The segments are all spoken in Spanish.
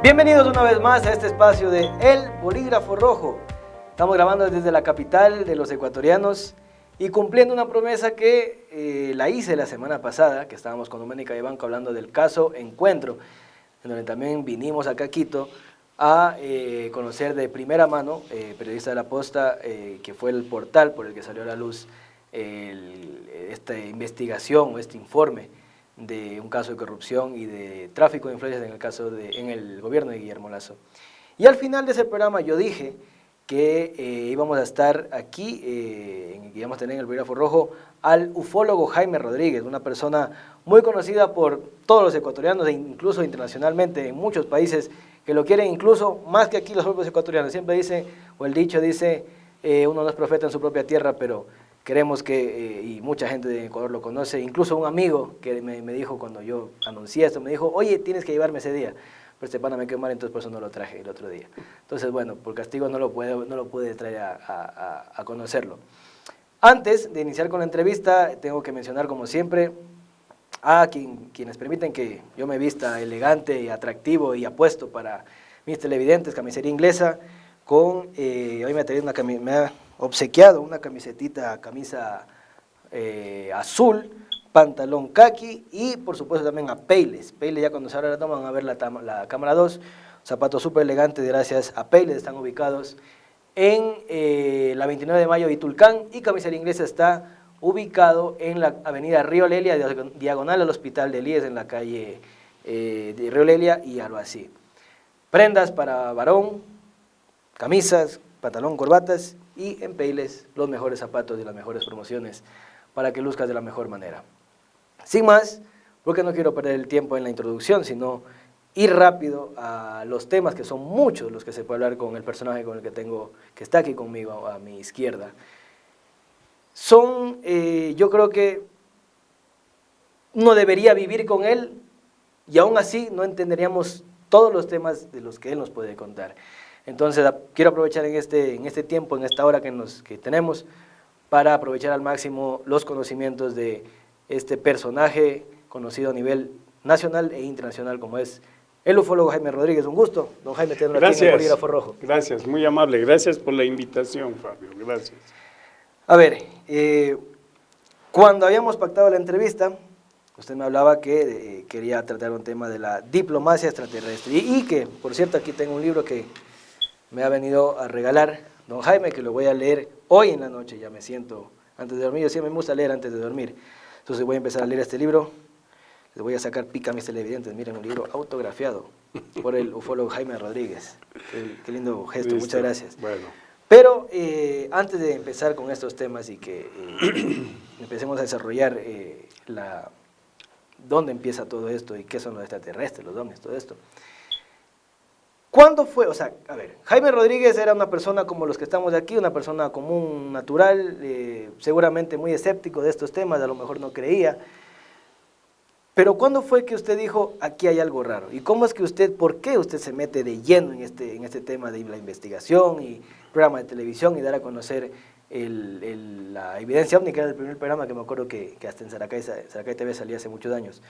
Bienvenidos una vez más a este espacio de El Bolígrafo Rojo. Estamos grabando desde la capital de los ecuatorianos y cumpliendo una promesa que la hice la semana pasada, que estábamos con Doménica y Banco hablando del caso Encuentro, en donde también vinimos acá a Quito a conocer de primera mano, periodista de La Posta, que fue el portal por el que salió a la luz esta investigación o este informe de un caso de corrupción y de tráfico de influencias en el gobierno de Guillermo Lasso. Y al final de ese programa yo dije que íbamos a estar aquí, que íbamos a tener en el Bolígrafo Rojo al ufólogo Jaime Rodríguez, una persona muy conocida por todos los ecuatorianos e incluso internacionalmente en muchos países que lo quieren incluso más que aquí los propios ecuatorianos. Siempre dice, o el dicho dice, uno no es profeta en su propia tierra, pero queremos que, y mucha gente de Ecuador lo conoce, incluso un amigo que me dijo cuando yo anuncié esto, me dijo, oye, tienes que llevarme ese día. Pero este pana me quedó mal, entonces por eso no lo traje el otro día. Entonces, bueno, por castigo no lo pude traer a conocerlo. Antes de iniciar con la entrevista, tengo que mencionar, como siempre, a quienes permiten que yo me vista elegante y atractivo y apuesto para mis televidentes, Camisería Inglesa, hoy me ha obsequiado una camisa azul, pantalón caqui y por supuesto también a Payless. Payless, ya cuando se abra la toma van a ver la cámara 2, zapatos súper elegantes gracias a Payless, están ubicados en la 29 de mayo y Tulcán, y Camisería Inglesa está ubicado en la avenida Río Lelia, diagonal al Hospital de Elías, en la calle de Río Lelia y Albací. Prendas para varón, camisas, pantalón, corbatas, y en Payless los mejores zapatos y las mejores promociones para que luzcas de la mejor manera. Sin más, porque no quiero perder el tiempo en la introducción, sino ir rápido a los temas, que son muchos los que se puede hablar con el personaje con el que está aquí conmigo a mi izquierda. Yo creo que uno debería vivir con él y aún así no entenderíamos todos los temas de los que él nos puede contar. Entonces quiero aprovechar en este tiempo, en esta hora que tenemos, para aprovechar al máximo los conocimientos de este personaje conocido a nivel nacional e internacional como es el ufólogo Jaime Rodríguez. Un gusto, don Jaime, tenerlo aquí en el Bolígrafo Rojo. Gracias, muy amable. Gracias por la invitación, Fabio. Gracias. A ver, cuando habíamos pactado la entrevista, usted me hablaba que quería tratar un tema de la diplomacia extraterrestre y que, por cierto, aquí tengo un libro que me ha venido a regalar don Jaime, que lo voy a leer hoy en la noche. Ya me siento antes de dormir, yo siempre me gusta leer antes de dormir, entonces voy a empezar a leer este libro. Les voy a sacar pica a mis televidentes. Miren, un libro autografiado por el ufólogo Jaime Rodríguez. Qué lindo gesto, listo. Muchas gracias. Bueno. Pero antes de empezar con estos temas y que empecemos a desarrollar dónde empieza todo esto y qué son los extraterrestres, los ovnis, todo esto. ¿Cuándo fue? O sea, a ver, Jaime Rodríguez era una persona como los que estamos aquí, una persona común, natural, seguramente muy escéptico de estos temas, a lo mejor no creía. Pero ¿cuándo fue que usted dijo, aquí hay algo raro? ¿Y cómo es que por qué usted se mete de lleno en este tema de la investigación y programa de televisión y dar a conocer la evidencia ovni, que era el primer programa que me acuerdo que hasta en Saracay TV salía hace muchos años?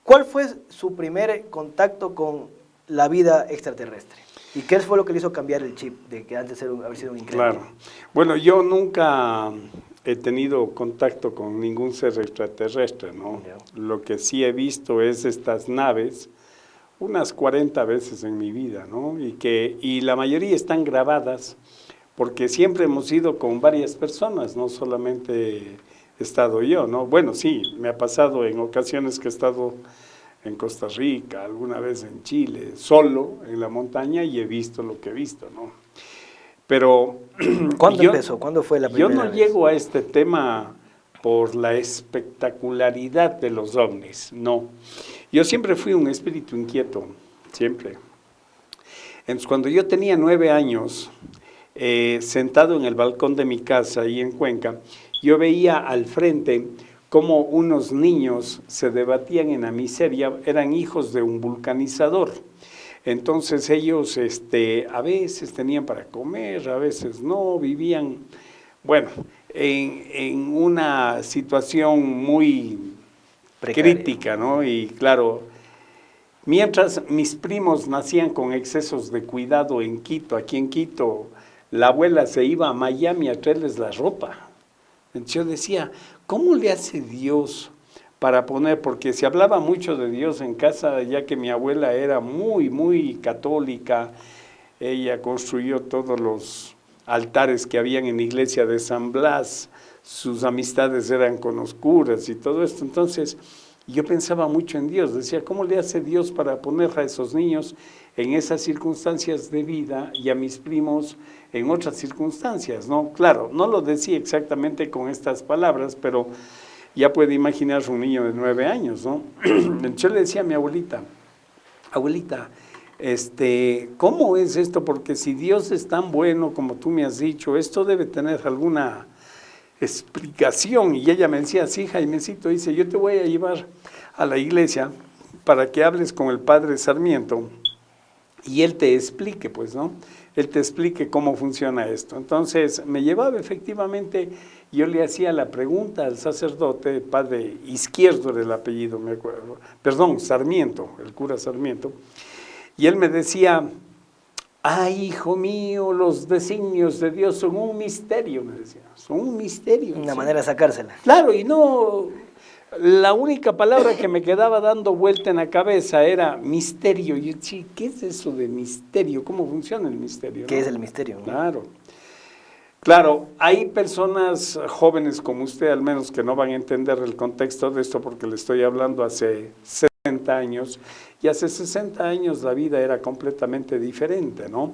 ¿Cuál fue su primer contacto con la vida extraterrestre? ¿Y qué fue lo que le hizo cambiar el chip de que antes haber sido un incrédulo? Claro. Bueno, yo nunca he tenido contacto con ningún ser extraterrestre, ¿no? Yeah. Lo que sí he visto es estas naves unas 40 veces en mi vida, ¿no? Y la mayoría están grabadas porque siempre hemos ido con varias personas, no solamente he estado yo, ¿no? Bueno, sí, me ha pasado en ocasiones que he estado en Costa Rica, alguna vez en Chile, solo en la montaña, y he visto lo que he visto, ¿no? Pero ¿cuándo empezó? ¿Cuándo fue la primera vez? Yo no llego a este tema por la espectacularidad de los ovnis, no. Yo siempre fui un espíritu inquieto, siempre. Entonces, cuando yo tenía 9 años, sentado en el balcón de mi casa, ahí en Cuenca, yo veía al frente cómo unos niños se debatían en la miseria, eran hijos de un vulcanizador. Entonces ellos a veces tenían para comer, a veces no, vivían, bueno, en una situación muy precaria, crítica, ¿no? Y claro, Mientras mis primos nacían con excesos de cuidado en Quito, aquí en Quito, la abuela se iba a Miami a traerles la ropa. Entonces yo decía, ¿cómo le hace Dios para poner? Porque se hablaba mucho de Dios en casa, ya que mi abuela era muy, muy católica. Ella construyó todos los altares que habían en la iglesia de San Blas. Sus amistades eran con los curas y todo esto. Entonces yo pensaba mucho en Dios. Decía, ¿cómo le hace Dios para poner a esos niños en esas circunstancias de vida y a mis primos en otras circunstancias? ¿No? Claro, no lo decía exactamente con estas palabras, pero ya puede imaginarse un niño de 9 años, ¿no? Yo le decía a mi abuelita, ¿cómo es esto? Porque si Dios es tan bueno como tú me has dicho, esto debe tener alguna explicación. Y ella me decía, sí, Jaimecito, dice, yo te voy a llevar a la iglesia para que hables con el padre Sarmiento y él te explique, pues, ¿no? Él te explique cómo funciona esto. Entonces me llevaba efectivamente, yo le hacía la pregunta al sacerdote, padre Izquierdo era el apellido, me acuerdo, perdón, Sarmiento, el cura Sarmiento, y él me decía, ay, hijo mío, los designios de Dios son un misterio, me decía, son un misterio. Una manera de sacársela. Claro, y no, la única palabra que me quedaba dando vuelta en la cabeza era misterio. Y yo decía, ¿qué es eso de misterio? ¿Cómo funciona el misterio? ¿Qué es el misterio? Claro. Claro, hay personas jóvenes como usted, al menos, que no van a entender el contexto de esto porque le estoy hablando hace 60 años, y hace 60 años la vida era completamente diferente, ¿no?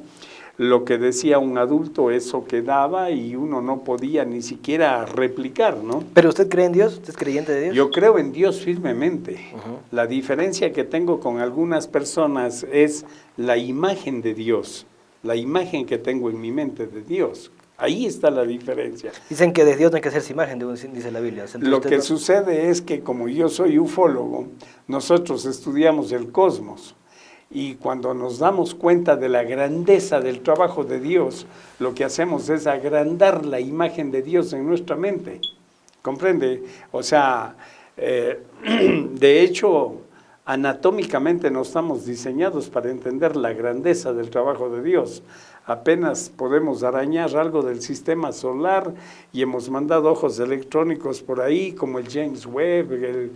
Lo que decía un adulto, eso quedaba y uno no podía ni siquiera replicar, ¿no? ¿Pero usted cree en Dios? ¿Usted es creyente de Dios? Yo creo en Dios firmemente. La diferencia que tengo con algunas personas es la imagen de Dios, la imagen que tengo en mi mente de Dios. Ahí está la diferencia. Dicen que de Dios no hay que hacerse imagen, dice la Biblia. Lo que sucede es que como yo soy ufólogo, nosotros estudiamos el cosmos y cuando nos damos cuenta de la grandeza del trabajo de Dios, lo que hacemos es agrandar la imagen de Dios en nuestra mente. ¿Comprende? O sea, de hecho, anatómicamente no estamos diseñados para entender la grandeza del trabajo de Dios. Apenas podemos arañar algo del sistema solar y hemos mandado ojos electrónicos por ahí, como el James Webb, el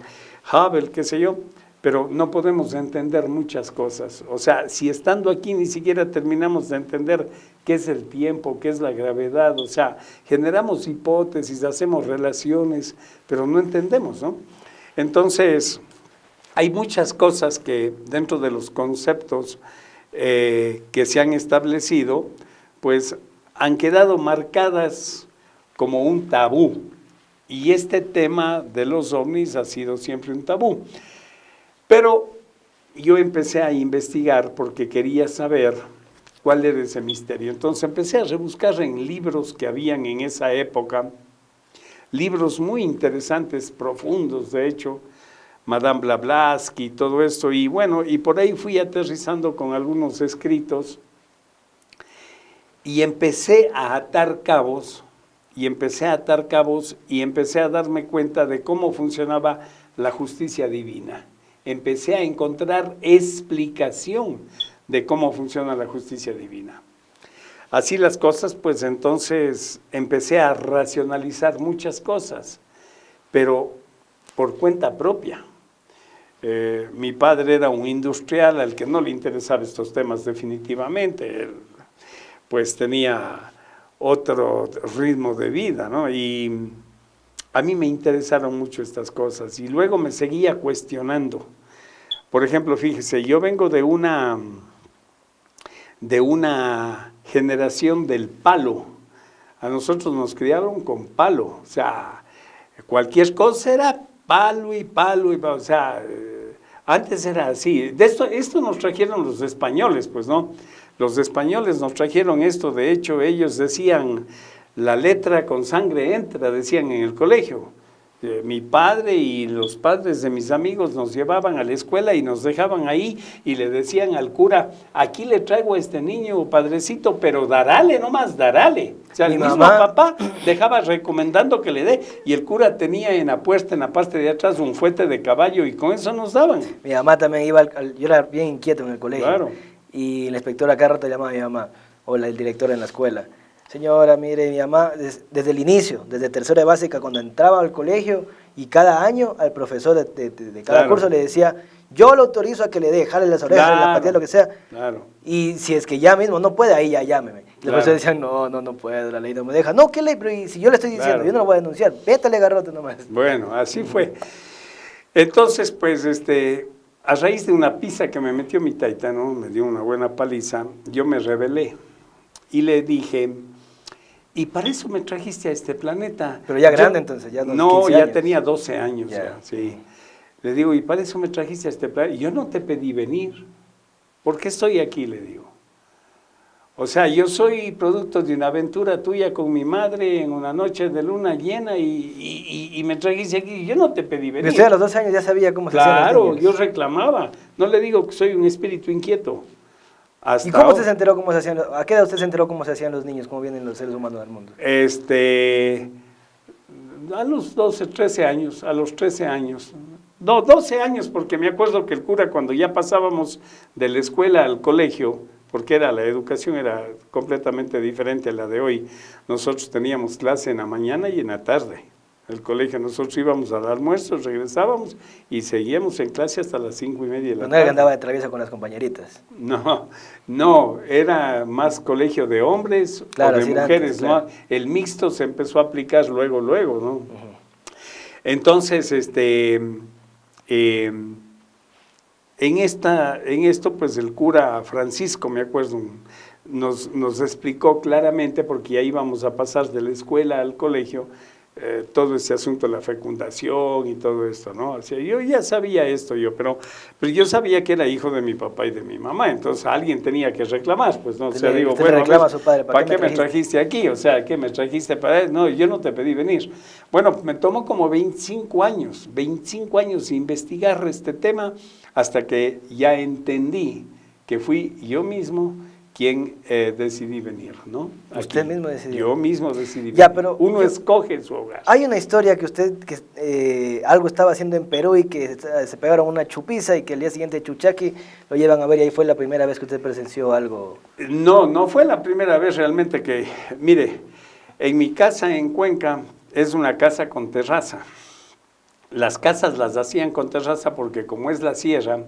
Hubble, qué sé yo, pero no podemos entender muchas cosas. O sea, si estando aquí ni siquiera terminamos de entender qué es el tiempo, qué es la gravedad, o sea, generamos hipótesis, hacemos relaciones, pero no entendemos, ¿no? Entonces, hay muchas cosas que dentro de los conceptos que se han establecido, pues han quedado marcadas como un tabú. Y este tema de los ovnis ha sido siempre un tabú. Pero yo empecé a investigar porque quería saber cuál era ese misterio. Entonces empecé a rebuscar en libros que habían en esa época, libros muy interesantes, profundos, de hecho, Madame Blavatsky y todo esto, y bueno, y por ahí fui aterrizando con algunos escritos y empecé a atar cabos, y empecé a darme cuenta de cómo funcionaba la justicia divina. Empecé a encontrar explicación de cómo funciona la justicia divina. Así las cosas, pues entonces empecé a racionalizar muchas cosas, pero por cuenta propia. Mi padre era un industrial al que no le interesaban estos temas definitivamente. Él, pues tenía otro ritmo de vida, ¿no? Y a mí me interesaron mucho estas cosas y luego me seguía cuestionando. Por ejemplo, fíjese, yo vengo de una generación del palo. A nosotros nos criaron con palo, o sea, cualquier cosa era palo y palo, o sea, antes era así. Esto nos trajeron los españoles, pues, ¿no? Los españoles nos trajeron esto, de hecho, ellos decían, la letra con sangre entra, decían en el colegio. Mi padre y los padres de mis amigos nos llevaban a la escuela y nos dejaban ahí y le decían al cura, aquí le traigo a este niño, padrecito, pero darale nomás, darale. O sea, el mismo papá dejaba recomendando que le dé y el cura tenía en la puerta, en la parte de atrás, un fuete de caballo y con eso nos daban. Mi mamá también iba, yo era bien inquieto en el colegio. Claro. Y la inspectora cada rato llamaba a mi mamá, o el director en la escuela. Señora, mire, mi mamá, desde el inicio, desde tercera básica, cuando entraba al colegio, y cada año al profesor de cada curso le decía, yo lo autorizo a que le dé, jale las orejas, la patilla, lo que sea. Claro. Y si es que ya mismo no puede, ahí ya llámeme. Y los profesores decían, no puedo, la ley no me deja. No, ¿qué ley? Pero si yo le estoy diciendo, yo no lo voy a denunciar, vétale garrote nomás. Bueno, así fue. Entonces, pues, a raíz de una pizza que me metió mi taita, ¿no? Me dio una buena paliza, yo me rebelé y le dije, ¿y para eso me trajiste a este planeta? Pero ya grande entonces, ya no, 15 ya años. tenía 12 años, ya, sí. Le digo, ¿y para eso me trajiste a este planeta? Yo no te pedí venir. ¿Por qué estoy aquí? Le digo. O sea, yo soy producto de una aventura tuya con mi madre en una noche de luna llena y me trajiste aquí. Yo no te pedí venir. Pero usted a los 12 años ya sabía cómo se hacían los Claro, niños. yo reclamaba. No le digo que soy un espíritu inquieto. ¿Y cómo usted se enteró cómo se hacían? ¿A qué edad usted se enteró cómo se hacían los niños? ¿Cómo vienen los seres humanos al mundo? A los 12, 13 años, a los 13 años. No, 12 años, porque me acuerdo que el cura, cuando ya pasábamos de la escuela al colegio, porque la educación era completamente diferente a la de hoy, nosotros teníamos clase en la mañana y en la tarde. El colegio, nosotros íbamos al almuerzo, regresábamos y seguíamos en clase hasta las 5:30 de la tarde. No era que andaba de travieso con las compañeritas. No, era más colegio de hombres o de mujeres, antes, claro. ¿No? El mixto se empezó a aplicar luego, ¿no? Entonces, en esto, pues el cura Francisco, me acuerdo, nos explicó claramente, porque ya íbamos a pasar de la escuela al colegio, todo ese asunto de la fecundación y todo esto, ¿no? O sea, yo ya sabía esto, pero yo sabía que era hijo de mi papá y de mi mamá, entonces alguien tenía que reclamar, pues, ¿no? O sea, digo, bueno, reclama a su padre, ¿para qué me trajiste aquí? O sea, ¿qué me trajiste para él? No, yo no te pedí venir. Bueno, me tomó como 25 años investigar este tema, hasta que ya entendí que fui yo mismo quien decidí venir, ¿no? ¿Usted mismo decidió? Yo mismo decidí ya, venir. pero uno escoge su hogar. Hay una historia que usted, algo estaba haciendo en Perú y que se pegaron una chupiza y que el día siguiente Chuchaqui lo llevan a ver y ahí fue la primera vez que usted presenció algo. No fue la primera vez realmente que, mire, en mi casa en Cuenca es una casa con terraza. Las casas las hacían con terraza porque como es la sierra,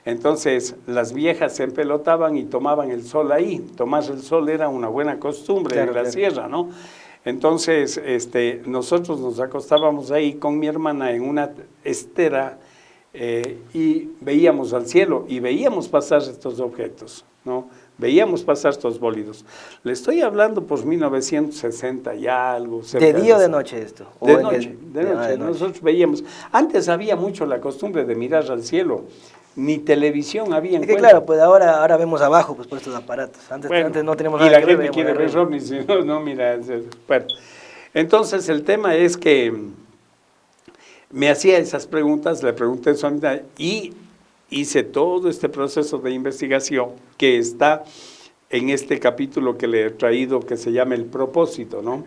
entonces las viejas se empelotaban y tomaban el sol ahí. Tomar el sol era una buena costumbre en la sierra, ¿no? Entonces, nosotros nos acostábamos ahí con mi hermana en una estera y veíamos al cielo y veíamos pasar estos objetos, ¿no? Veíamos pasar estos bólidos. Le estoy hablando por 1960 y algo. ¿De día o de noche esto? De noche. Nosotros veíamos. Antes había mucho la costumbre de mirar al cielo. Ni televisión había en Cuenca. Claro, pues ahora vemos abajo pues, por estos aparatos. Antes no teníamos nada que ver. Y la gente quiere ver ovnis, si no, mira. Bueno. Entonces el tema es que me hacía esas preguntas, le pregunté eso a mi madre, y hice todo este proceso de investigación que está en este capítulo que le he traído, que se llama El Propósito, ¿no?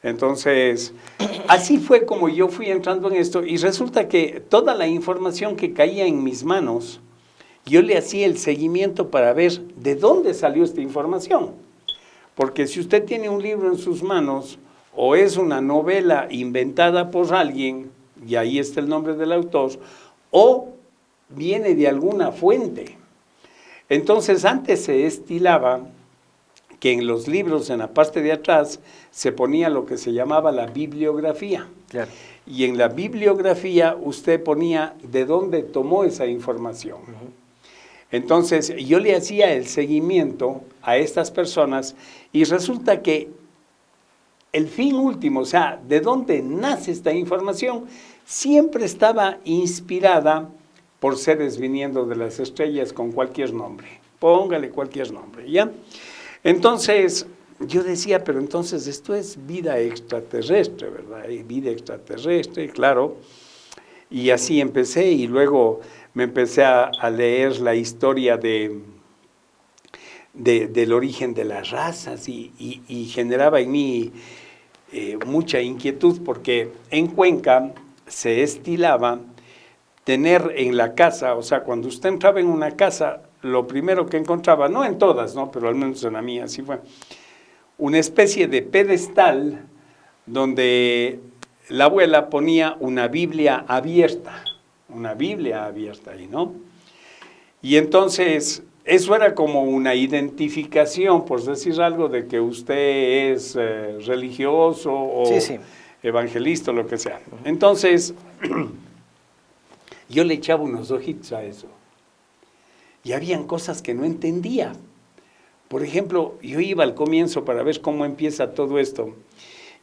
Entonces, así fue como yo fui entrando en esto, y resulta que toda la información que caía en mis manos, yo le hacía el seguimiento para ver de dónde salió esta información. Porque si usted tiene un libro en sus manos, o es una novela inventada por alguien, y ahí está el nombre del autor, o viene de alguna fuente. Entonces, antes se estilaba que en los libros, en la parte de atrás, se ponía lo que se llamaba la bibliografía. Claro. Y en la bibliografía usted ponía de dónde tomó esa información. Entonces, yo le hacía el seguimiento a estas personas y resulta que el fin último, o sea, de dónde nace esta información, siempre estaba inspirada por seres viniendo de las estrellas con cualquier nombre. Póngale cualquier nombre, ¿ya? Entonces, yo decía, pero entonces esto es vida extraterrestre, ¿verdad? Y vida extraterrestre, claro. Y así empecé y luego me empecé a leer la historia del origen de las razas y generaba en mí mucha inquietud porque en Cuenca se estilaba tener en la casa, o sea, cuando usted entraba en una casa, lo primero que encontraba, no en todas, ¿no? Pero al menos en la mía así fue, una especie de pedestal donde la abuela ponía una Biblia abierta ahí, ¿no? Y entonces, eso era como una identificación, por decir algo, de que usted es religioso o Sí. evangelista o lo que sea. Entonces, yo le echaba unos ojitos a eso. Y habían cosas que no entendía. Por ejemplo, yo iba al comienzo para ver cómo empieza todo esto.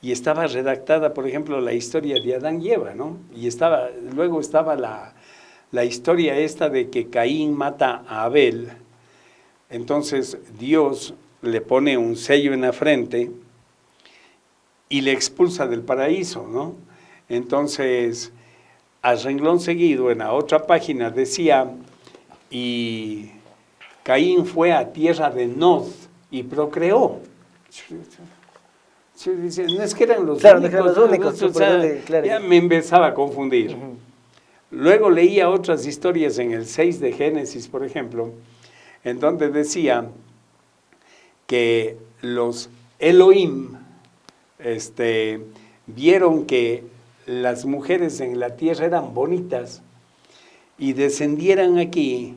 Y estaba redactada, por ejemplo, la historia de Adán y Eva, ¿no? Y luego estaba la historia esta de que Caín mata a Abel. Entonces Dios le pone un sello en la frente y le expulsa del paraíso, ¿no? Entonces, al renglón seguido, en la otra página decía, y Caín fue a tierra de Nod y procreó. No es que eran los claro, únicos. No eran los únicos. O sea, claro. Ya me empezaba a confundir. Luego leía otras historias en el 6 de Génesis, por ejemplo, en donde decía que los Elohim vieron que las mujeres en la tierra eran bonitas y descendieran aquí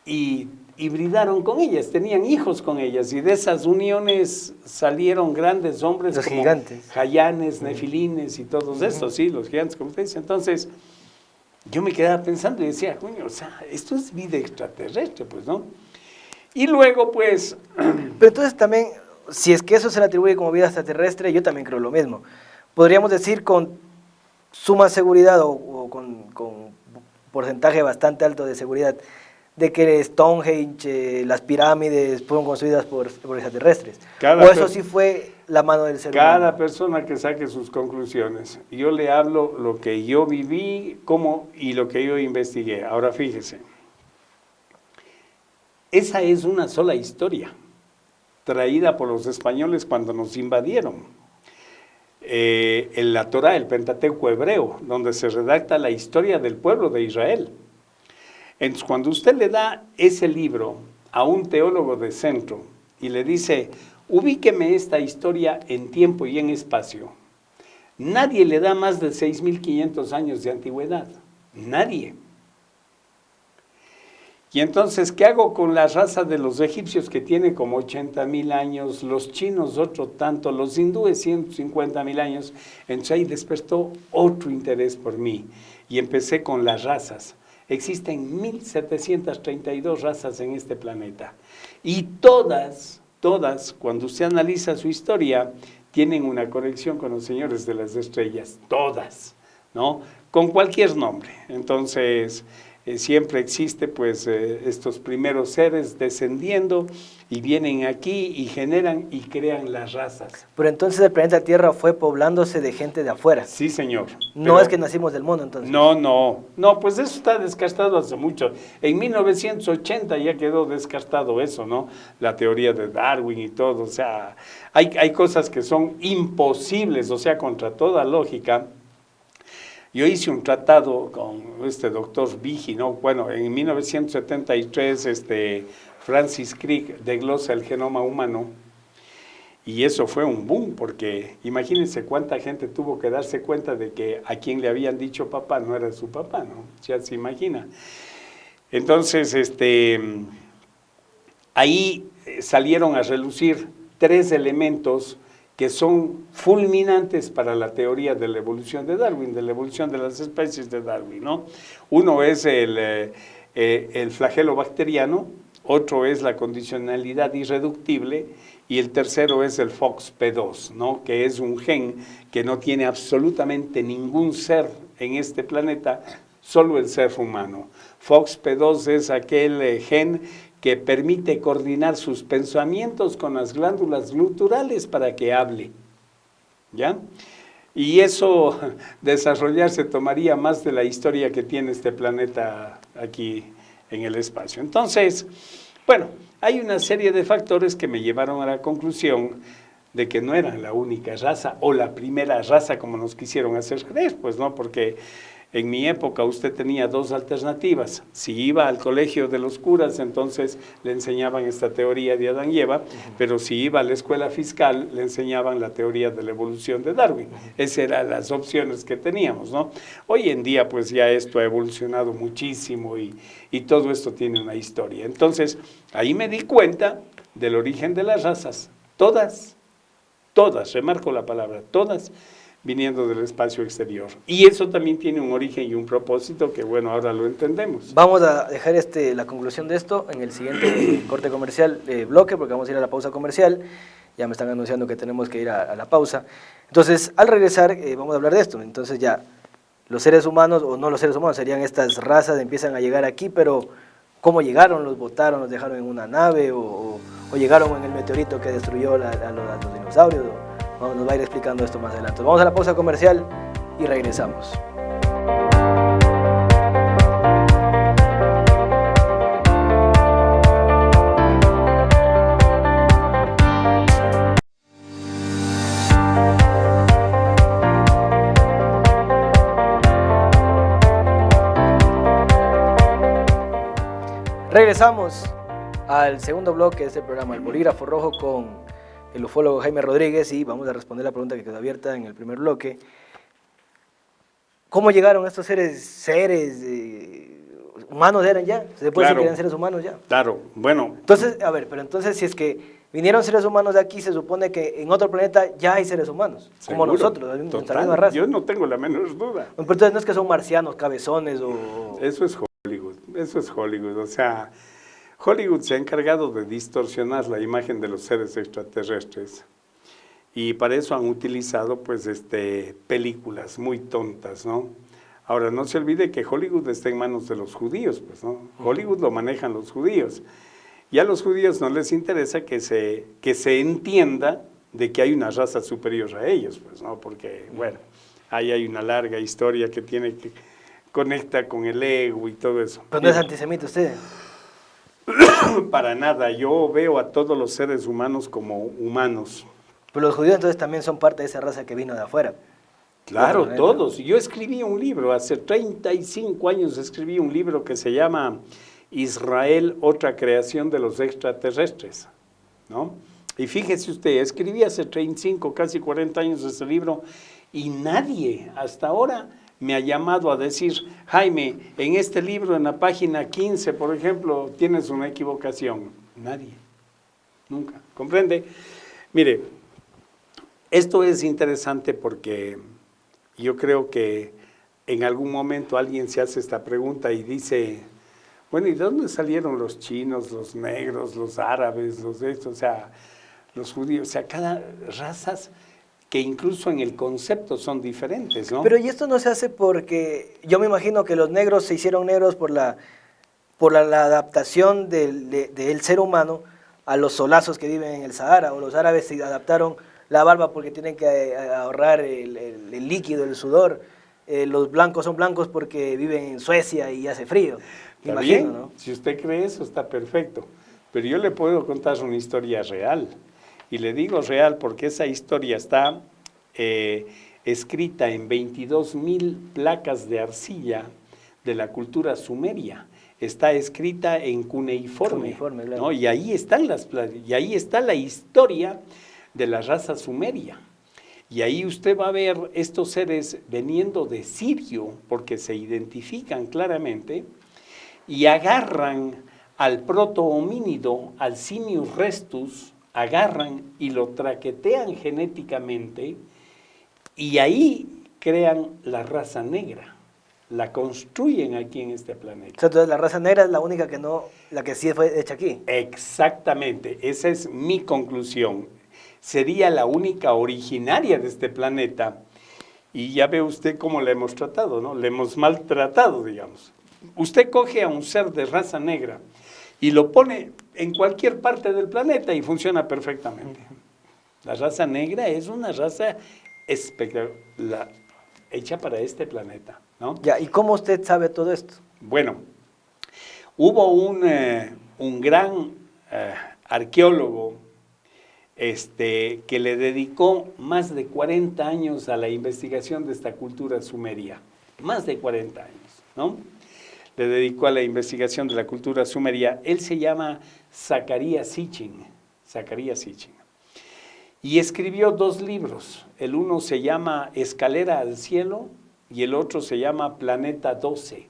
y hibridaron con ellas, tenían hijos con ellas y de esas uniones salieron grandes hombres los como gigantes. Jayanes, Nefilines y todos estos, sí, los gigantes, como usted dice. Entonces, yo me quedaba pensando y decía, coño, o sea, esto es vida extraterrestre, pues, ¿no? Y luego, pues... Pero entonces también, si es que eso se le atribuye como vida extraterrestre, yo también creo lo mismo. Podríamos decir con suma seguridad o con porcentaje bastante alto de seguridad de que Stonehenge, las pirámides fueron construidas por extraterrestres. O eso sí fue la mano del ser humano. Cada persona que saque sus conclusiones. Yo le hablo lo que yo viví y lo que yo investigué. Ahora fíjese, esa es una sola historia traída por los españoles cuando nos invadieron. La Torá, el Pentateuco hebreo, donde se redacta la historia del pueblo de Israel. Entonces, cuando usted le da ese libro a un teólogo de centro y le dice, ubíqueme esta historia en tiempo y en espacio, nadie le da más de 6.500 años de antigüedad. Nadie. Y entonces, ¿qué hago con la raza de los egipcios que tiene como 80.000 años, los chinos otro tanto, los hindúes 150.000 años? Entonces ahí despertó otro interés por mí y empecé con las razas. Existen 1.732 razas en este planeta y todas, cuando usted analiza su historia, tienen una conexión con los señores de las estrellas, todas, ¿no? Con cualquier nombre. Entonces, siempre existe pues estos primeros seres descendiendo y vienen aquí y generan y crean las razas. Pero entonces el planeta Tierra fue poblándose de gente de afuera. Sí, señor. No es que nacimos del mundo entonces. No, pues eso está descartado hace mucho. En 1980 ya quedó descartado eso, ¿no? La teoría de Darwin y todo, o sea, hay cosas que son imposibles, o sea, contra toda lógica. Yo hice un tratado con este doctor Vigi, ¿no? Bueno, en 1973 Francis Crick desglosa el genoma humano y eso fue un boom porque imagínense cuánta gente tuvo que darse cuenta de que a quien le habían dicho papá no era su papá, ¿no? Ya se imagina. Entonces, ahí salieron a relucir 3 elementos que son fulminantes para la teoría de la evolución de Darwin, de la evolución de las especies de Darwin, ¿no? Uno es el flagelo bacteriano, otro es la condicionalidad irreductible y el tercero es el FOXP2, ¿no? Que es un gen que no tiene absolutamente ningún ser en este planeta, solo el ser humano. FOXP2 es aquel gen que permite coordinar sus pensamientos con las glándulas gluturales para que hable. ¿Ya? Y eso, desarrollarse, tomaría más de la historia que tiene este planeta aquí en el espacio. Entonces, bueno, hay una serie de factores que me llevaron a la conclusión de que no eran la única raza o la primera raza como nos quisieron hacer creer, pues no, porque en mi época usted tenía dos alternativas. Si iba al colegio de los curas, entonces le enseñaban esta teoría de Adán y Eva, pero si iba a la escuela fiscal, le enseñaban la teoría de la evolución de Darwin. Esas eran las opciones que teníamos, ¿no? Hoy en día, pues ya esto ha evolucionado muchísimo y todo esto tiene una historia. Entonces, ahí me di cuenta del origen de las razas. Todas, remarco la palabra, todas, viniendo del espacio exterior. Y eso también tiene un origen y un propósito que, bueno, ahora lo entendemos. Vamos a dejar la conclusión de esto en el siguiente corte comercial bloque, porque vamos a ir a la pausa comercial. Ya me están anunciando que tenemos que ir a la pausa. Entonces, al regresar, vamos a hablar de esto. Entonces ya, los seres humanos, o no los seres humanos, serían estas razas, empiezan a llegar aquí, pero ¿cómo llegaron? ¿Los botaron, los dejaron en una nave, o llegaron en el meteorito que destruyó a los dinosaurios? Nos va a ir explicando esto más adelante. Vamos a la pausa comercial y regresamos. Regresamos al segundo bloque de este programa, El Bolígrafo Rojo, con el ufólogo Jaime Rodríguez, y vamos a responder la pregunta que quedó abierta en el primer bloque. ¿Cómo llegaron estos seres humanos eran ya? ¿Se puede decir que eran seres humanos ya? Claro, bueno. Entonces, a ver, pero entonces si es que vinieron seres humanos de aquí, se supone que en otro planeta ya hay seres humanos, como nosotros, en nuestra misma raza. Yo no tengo la menor duda. Pero entonces no es que son marcianos, cabezones o... Eso es Hollywood, o sea... Hollywood se ha encargado de distorsionar la imagen de los seres extraterrestres y para eso han utilizado pues películas muy tontas, ¿no? Ahora, no se olvide que Hollywood está en manos de los judíos, pues, ¿no? Hollywood lo manejan los judíos. Y a los judíos no les interesa que se entienda de que hay una raza superior a ellos, pues, ¿no? Porque, bueno, ahí hay una larga historia que conecta con el ego y todo eso. ¿Pero no es antisemita usted? Para nada, yo veo a todos los seres humanos como humanos. Pero los judíos entonces también son parte de esa raza que vino de afuera. Claro, todos. Yo escribí un libro, hace 35 años escribí un libro que se llama Israel, otra creación de los extraterrestres, ¿no? Y fíjese usted, escribí hace 35, casi 40 años ese libro y nadie hasta ahora me ha llamado a decir, Jaime, en este libro, en la página 15, por ejemplo, tienes una equivocación. Nadie, nunca, ¿comprende? Mire, esto es interesante porque yo creo que en algún momento alguien se hace esta pregunta y dice, bueno, ¿y de dónde salieron los chinos, los negros, los árabes, o sea, los judíos? O sea, cada razas que incluso en el concepto son diferentes, ¿no? Pero y esto no se hace porque, yo me imagino que los negros se hicieron negros por la adaptación del ser humano a los solazos que viven en el Sahara, o los árabes se adaptaron la barba porque tienen que ahorrar el líquido, el sudor. Los blancos son blancos porque viven en Suecia y hace frío. Está bien, ¿no? Si usted cree eso, está perfecto. Pero yo le puedo contar una historia real. Y le digo real porque esa historia está escrita en 22,000 placas de arcilla de la cultura sumeria. Está escrita en cuneiforme, claro, ¿no? Y ahí está la historia de la raza sumeria. Y ahí usted va a ver estos seres veniendo de Sirio, porque se identifican claramente, y agarran al proto-homínido, al Simius restus, agarran y lo traquetean genéticamente, y ahí crean la raza negra. La construyen aquí en este planeta. Entonces la raza negra es la única que no, la que sí fue hecha aquí. Exactamente, esa es mi conclusión. Sería la única originaria de este planeta. Y ya ve usted cómo la hemos tratado, ¿no? La hemos maltratado, digamos. Usted coge a un ser de raza negra y lo pone en cualquier parte del planeta y funciona perfectamente. La raza negra es una raza espectacular, hecha para este planeta, ¿no? Ya, ¿y cómo usted sabe todo esto? Bueno, hubo un gran arqueólogo que le dedicó más de 40 años a la investigación de esta cultura sumeria. Más de 40 años, ¿no? Le dedicó a la investigación de la cultura sumeria. Él se llama Zecharia Sitchin. Zecharia Sitchin. Y escribió 2 libros. El uno se llama Escalera al Cielo y el otro se llama Planeta 12.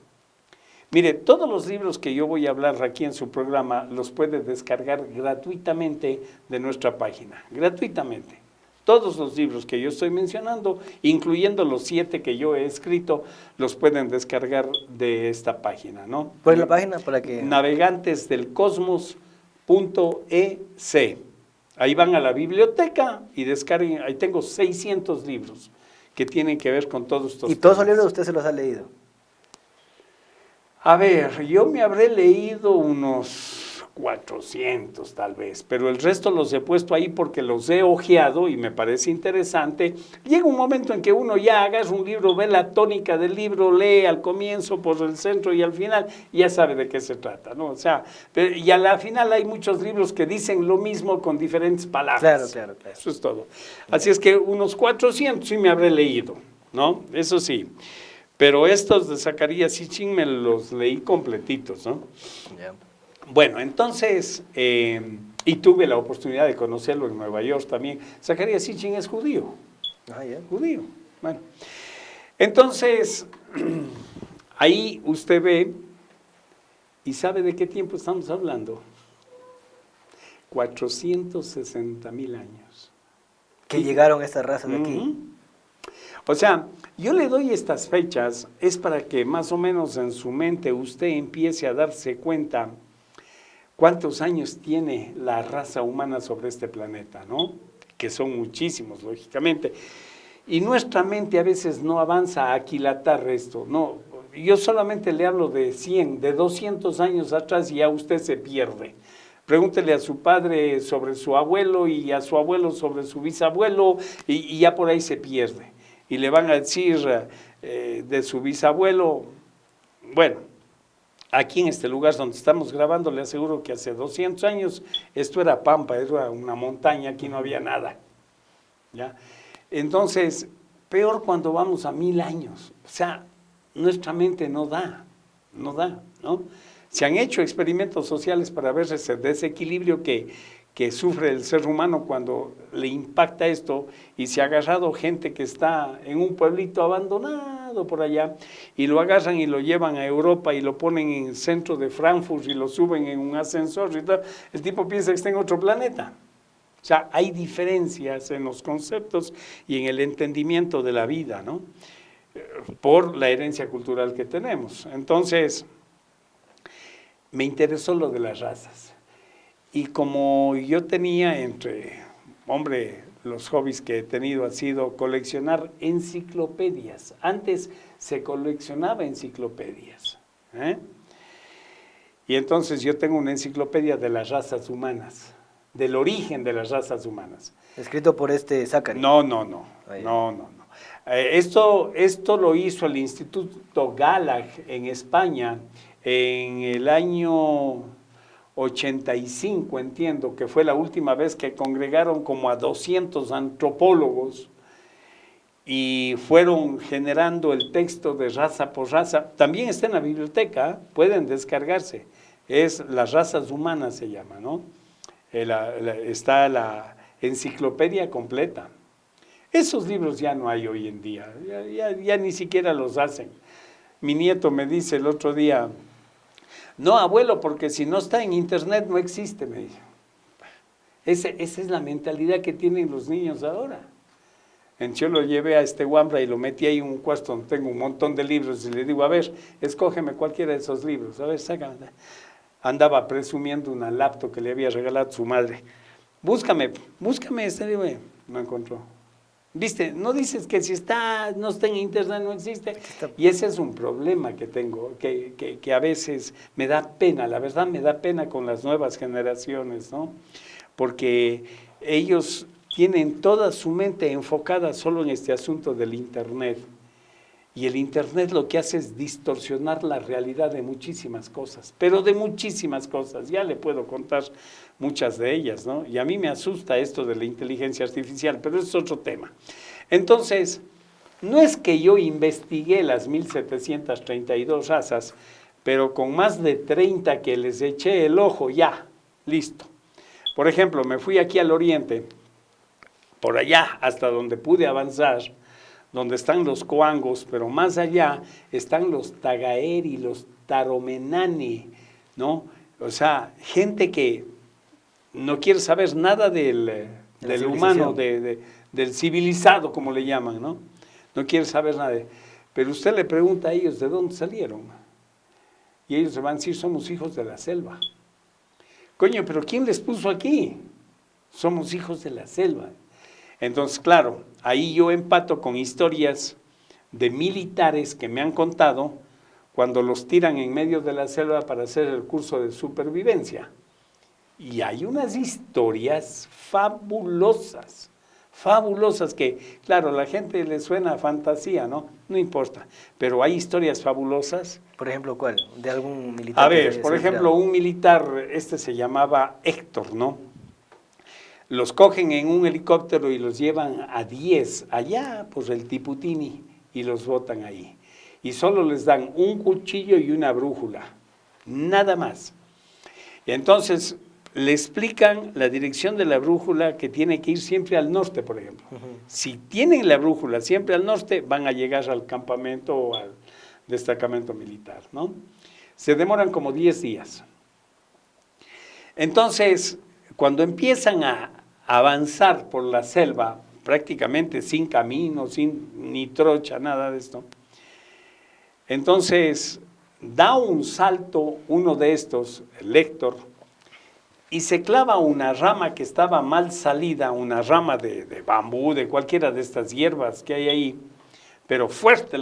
Mire, todos los libros que yo voy a hablar aquí en su programa los puede descargar gratuitamente de nuestra página. Gratuitamente. Todos los libros que yo estoy mencionando, incluyendo los 7 que yo he escrito, los pueden descargar de esta página, ¿no? ¿Cuál es la página para que...? Navegantesdelcosmos.ec. Ahí van a la biblioteca y descarguen, ahí tengo 600 libros que tienen que ver con todos estos ¿Y todos esos temas. libros usted se los ha leído? A ver, yo me habré leído unos 400 tal vez, pero el resto los he puesto ahí porque los he hojeado y me parece interesante. Llega un momento en que uno ya agarra un libro, ve la tónica del libro, lee al comienzo, por el centro y al final, ya sabe de qué se trata, ¿no? O sea, y a la final hay muchos libros que dicen lo mismo con diferentes palabras. Claro. Eso es todo. Así es que unos 400 sí me habré leído, ¿no? Eso sí. Pero estos de Zecharia Sitchin me los leí completitos, ¿no? Ya. Bueno, entonces, y tuve la oportunidad de conocerlo en Nueva York también. Zecharia Sitchin es judío. Ah, ya. Judío. Bueno, entonces, ahí usted ve, ¿y sabe de qué tiempo estamos hablando? 460,000 años. Que llegaron estas razas de aquí. Uh-huh. O sea, yo le doy estas fechas, es para que más o menos en su mente usted empiece a darse cuenta cuántos años tiene la raza humana sobre este planeta, ¿no? Que son muchísimos, lógicamente. Y nuestra mente a veces no avanza a aquilatar esto, no. Yo solamente le hablo de 100, de 200 años atrás y ya usted se pierde. Pregúntele a su padre sobre su abuelo y a su abuelo sobre su bisabuelo y ya por ahí se pierde. Y le van a decir de su bisabuelo, bueno, aquí en este lugar donde estamos grabando, le aseguro que hace 200 años esto era pampa, era una montaña, aquí no había nada. ¿Ya? Entonces, peor cuando vamos a 1000 años. O sea, nuestra mente no da, ¿no? Se han hecho experimentos sociales para ver ese desequilibrio que sufre el ser humano cuando le impacta esto, y se ha agarrado gente que está en un pueblito abandonado por allá y lo agarran y lo llevan a Europa y lo ponen en el centro de Frankfurt y lo suben en un ascensor y tal. El tipo piensa que está en otro planeta. O sea, hay diferencias en los conceptos y en el entendimiento de la vida, ¿no? Por la herencia cultural que tenemos. Entonces, me interesó lo de las razas. Y como yo tenía los hobbies que he tenido ha sido coleccionar enciclopedias. Antes se coleccionaba enciclopedias. Y entonces yo tengo una enciclopedia de las razas humanas, del origen de las razas humanas. Escrito por Zecharia. No. Esto lo hizo el Instituto Gallag en España en el año 85, entiendo, que fue la última vez que congregaron como a 200 antropólogos y fueron generando el texto de raza por raza. También está en la biblioteca, pueden descargarse. Es Las razas humanas se llama, ¿no? Está la enciclopedia completa. Esos libros ya no hay hoy en día, ya ni siquiera los hacen. Mi nieto me dice el otro día, no, abuelo, porque si no está en internet no existe, me dijo. Esa es la mentalidad que tienen los niños ahora. Yo lo llevé a Wambra y lo metí ahí en un cuarto donde tengo un montón de libros y le digo, a ver, escógeme cualquiera de esos libros, a ver, sácame. Andaba presumiendo una laptop que le había regalado su madre. Búscame este libro. No encontró. ¿Viste? No dices que si no está en internet, no existe. Y ese es un problema que tengo, que a veces me da pena, la verdad me da pena con las nuevas generaciones, ¿no? Porque ellos tienen toda su mente enfocada solo en este asunto del internet. Y el internet lo que hace es distorsionar la realidad de muchísimas cosas, pero de muchísimas cosas. Ya le puedo contar muchas de ellas, ¿no? Y a mí me asusta esto de la inteligencia artificial, pero es otro tema. Entonces, no es que yo investigué las 1732 razas, pero con más de 30 que les eché el ojo, ya, listo. Por ejemplo, me fui aquí al oriente, por allá hasta donde pude avanzar, donde están los coangos, pero más allá están los tagaeri, los taromenani, ¿no? O sea, gente que no quiere saber nada del humano, del civilizado, como le llaman, ¿no? No quiere saber nada. Pero usted le pregunta a ellos de dónde salieron. Y ellos le van a decir, somos hijos de la selva. Coño, pero ¿quién les puso aquí? Somos hijos de la selva. Entonces, claro, ahí yo empato con historias de militares que me han contado cuando los tiran en medio de la selva para hacer el curso de supervivencia. Y hay unas historias fabulosas, fabulosas que, claro, a la gente le suena a fantasía, ¿no? No importa, pero hay historias fabulosas. Por ejemplo, ¿cuál? ¿De algún militar? A ver, por ejemplo, un militar, se llamaba Héctor, ¿no? Los cogen en un helicóptero y los llevan a 10, allá, pues el Tiputini, y los botan ahí. Y solo les dan un cuchillo y una brújula, nada más. Y entonces le explican la dirección de la brújula, que tiene que ir siempre al norte, por ejemplo. Si tienen la brújula siempre al norte, van a llegar al campamento o al destacamento militar, ¿no? Se demoran como 10 días. Entonces, cuando empiezan a avanzar por la selva, prácticamente sin camino, sin ni trocha, nada de esto, entonces da un salto uno de estos, el Héctor, y se clava una rama que estaba mal salida, una rama de bambú, de cualquiera de estas hierbas que hay ahí, pero fuerte,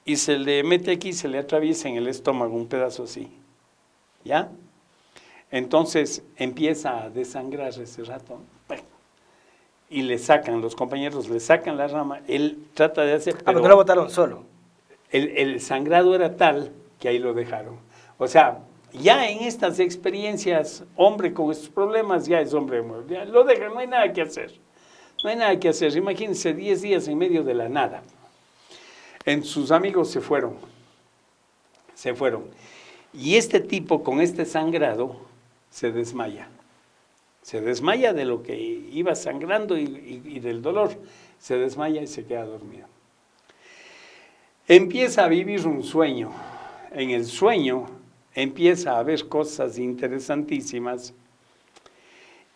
y se le mete aquí, se le atraviesa en el estómago un pedazo así, ¿ya? Entonces empieza a desangrar ese rato, y le sacan, los compañeros le sacan la rama, él trata de hacer... pero no lo botaron solo. El sangrado era tal que ahí lo dejaron. O sea, ya en estas experiencias, hombre con estos problemas ya es hombre muerto. Ya lo dejan, no hay nada que hacer. No hay nada que hacer. Imagínense 10 días en medio de la nada. Sus amigos se fueron. Se fueron. Y este tipo con este sangrado se desmaya. Se desmaya de lo que iba sangrando y del dolor. Se desmaya y se queda dormido. Empieza a vivir un sueño. En el sueño empieza a ver cosas interesantísimas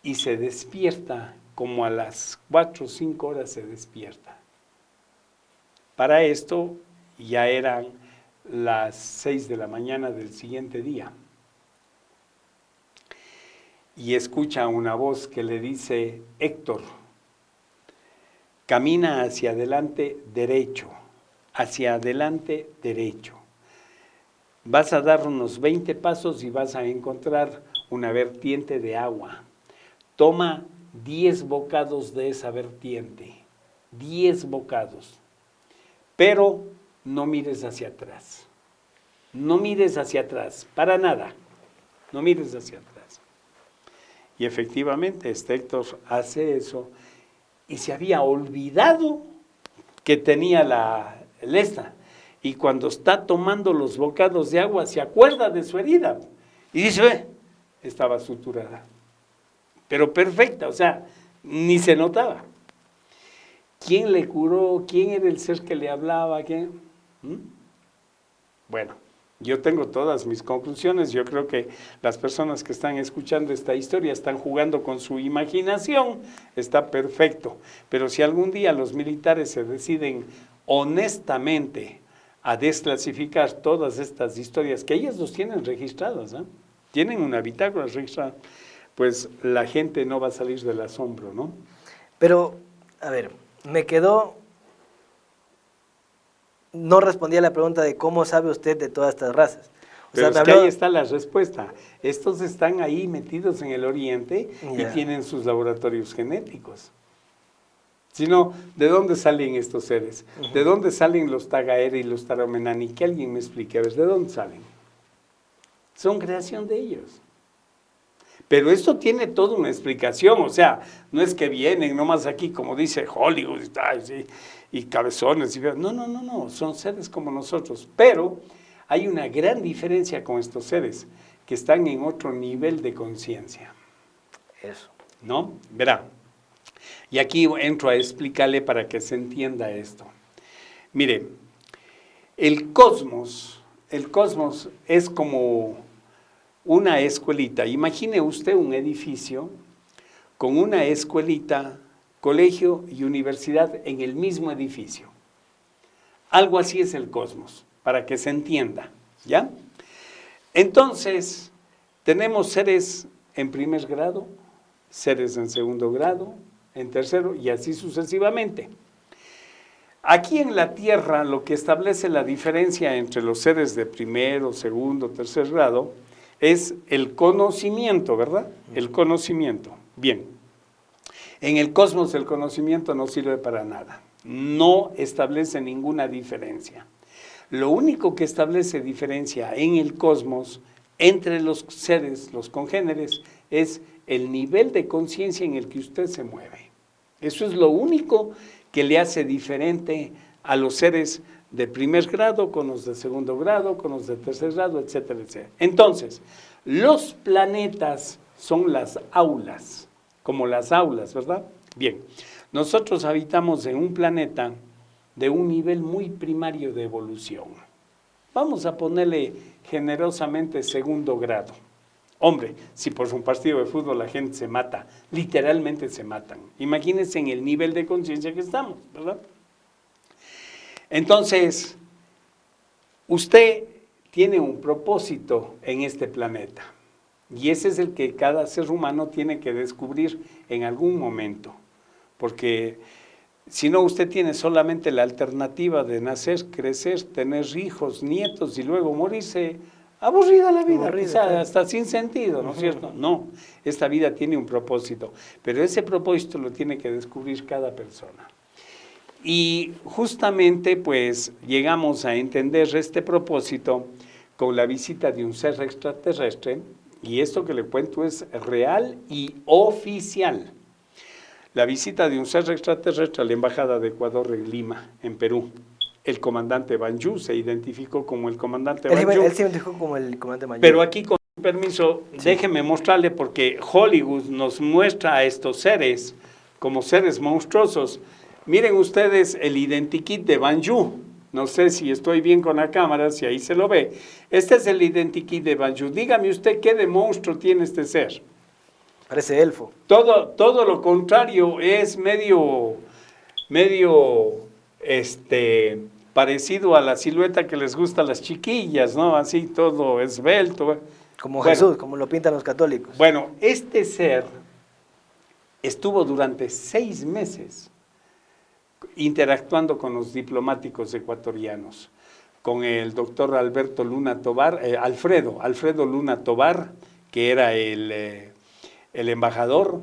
y se despierta como a las 4 o 5 horas se despierta. Para esto ya eran las 6 de la mañana del siguiente día. Y escucha una voz que le dice, Héctor, camina hacia adelante derecho, hacia adelante derecho. Vas a dar unos 20 pasos y vas a encontrar una vertiente de agua. Toma 10 bocados de esa vertiente, 10 bocados, pero no mires hacia atrás. No mires hacia atrás, para nada, no mires hacia atrás. Y efectivamente, Héctor hace eso y se había olvidado que tenía esta. Y cuando está tomando los bocados de agua, se acuerda de su herida. Y dice, estaba suturada. Pero perfecta, o sea, ni se notaba. ¿Quién le curó? ¿Quién era el ser que le hablaba? ¿Quién? Bueno, yo tengo todas mis conclusiones. Yo creo que las personas que están escuchando esta historia están jugando con su imaginación. Está perfecto. Pero si algún día los militares se deciden honestamente a desclasificar todas estas historias, que ellos los tienen registradas, ¿eh? Tienen una bitácora registrada, pues la gente no va a salir del asombro, ¿no? Pero, a ver, me quedó, no respondí a la pregunta de cómo sabe usted de todas estas razas. O Pero sea, es que ahí está la respuesta. Estos están ahí metidos en el Oriente y Ya. tienen sus laboratorios genéticos. Si no, ¿de dónde salen estos seres? ¿De dónde salen los Tagaere y los Taromenani? Que alguien me explique, a ver, ¿de dónde salen? Son creación de ellos. Pero esto tiene toda una explicación, o sea, no es que vienen nomás aquí, como dice Hollywood, y cabezones. No, son seres como nosotros. Pero hay una gran diferencia con estos seres, que están en otro nivel de conciencia. Eso. ¿No? Verá. Y aquí entro a explicarle para que se entienda esto. Mire, el cosmos es como una escuelita. Imagine usted un edificio con una escuelita, colegio y universidad en el mismo edificio. Algo así es el cosmos, para que se entienda, ¿ya? Entonces, tenemos seres en primer grado, seres en segundo grado, en tercero y así sucesivamente. Aquí en la Tierra lo que establece la diferencia entre los seres de primero, segundo, tercer grado es el conocimiento, ¿verdad? El conocimiento. Bien. En el cosmos el conocimiento no sirve para nada. No establece ninguna diferencia. Lo único que establece diferencia en el cosmos entre los seres, los congéneres, es el nivel de conciencia en el que usted se mueve. Eso es lo único que le hace diferente a los seres de primer grado, con los de segundo grado, con los de tercer grado, etcétera, etcétera. Entonces, los planetas son las aulas, como las aulas, ¿verdad? Bien, nosotros habitamos en un planeta de un nivel muy primario de evolución. Vamos a ponerle generosamente segundo grado. Hombre, si por un partido de fútbol la gente se mata, literalmente se matan. Imagínense en el nivel de conciencia que estamos, ¿verdad? Entonces, usted tiene un propósito en este planeta y ese es el que cada ser humano tiene que descubrir en algún momento, porque si no usted tiene solamente la alternativa de nacer, crecer, tener hijos, nietos y luego morirse. Aburrida la vida, Aburrida, o sea, claro. hasta sin sentido, ¿no es cierto? No, esta vida tiene un propósito, pero ese propósito lo tiene que descubrir cada persona. Y justamente pues llegamos a entender este propósito con la visita de un ser extraterrestre, y esto que le cuento es real y oficial. La visita de un ser extraterrestre a la Embajada de Ecuador en Lima, en Perú. El comandante Banjú se identificó como el comandante Banjú. Él se identificó como el comandante Banjú. Pero aquí, con permiso, déjeme mostrarle, porque Hollywood nos muestra a estos seres como seres monstruosos. Miren ustedes el identikit de Banjú. No sé si estoy bien con la cámara, si ahí se lo ve. Este es el identikit de Banjú. Dígame usted qué de monstruo tiene este ser. Parece elfo. Todo lo contrario, es medio parecido a la silueta que les gusta a las chiquillas, ¿no? Así todo esbelto. Como Jesús, como lo pintan los católicos. Bueno, este ser estuvo durante 6 meses interactuando con los diplomáticos ecuatorianos, con el doctor Alberto Luna Tobar, Alfredo Luna Tobar, que era el embajador,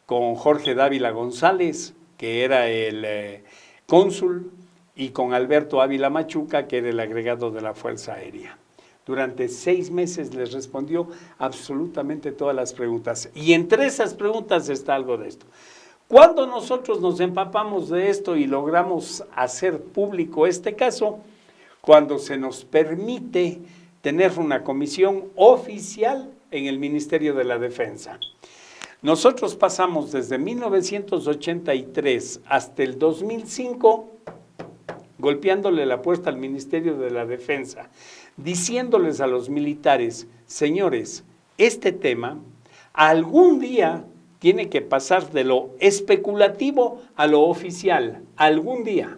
con Jorge Dávila González, que era el cónsul, y con Alberto Ávila Machuca, que era el agregado de la Fuerza Aérea. Durante 6 meses les respondió absolutamente todas las preguntas. Y entre esas preguntas está algo de esto. Cuando nosotros nos empapamos de esto y logramos hacer público este caso, cuando se nos permite tener una comisión oficial en el Ministerio de la Defensa. Nosotros pasamos desde 1983 hasta el 2005 golpeándole la puerta al Ministerio de la Defensa, diciéndoles a los militares, señores, este tema algún día tiene que pasar de lo especulativo a lo oficial, algún día.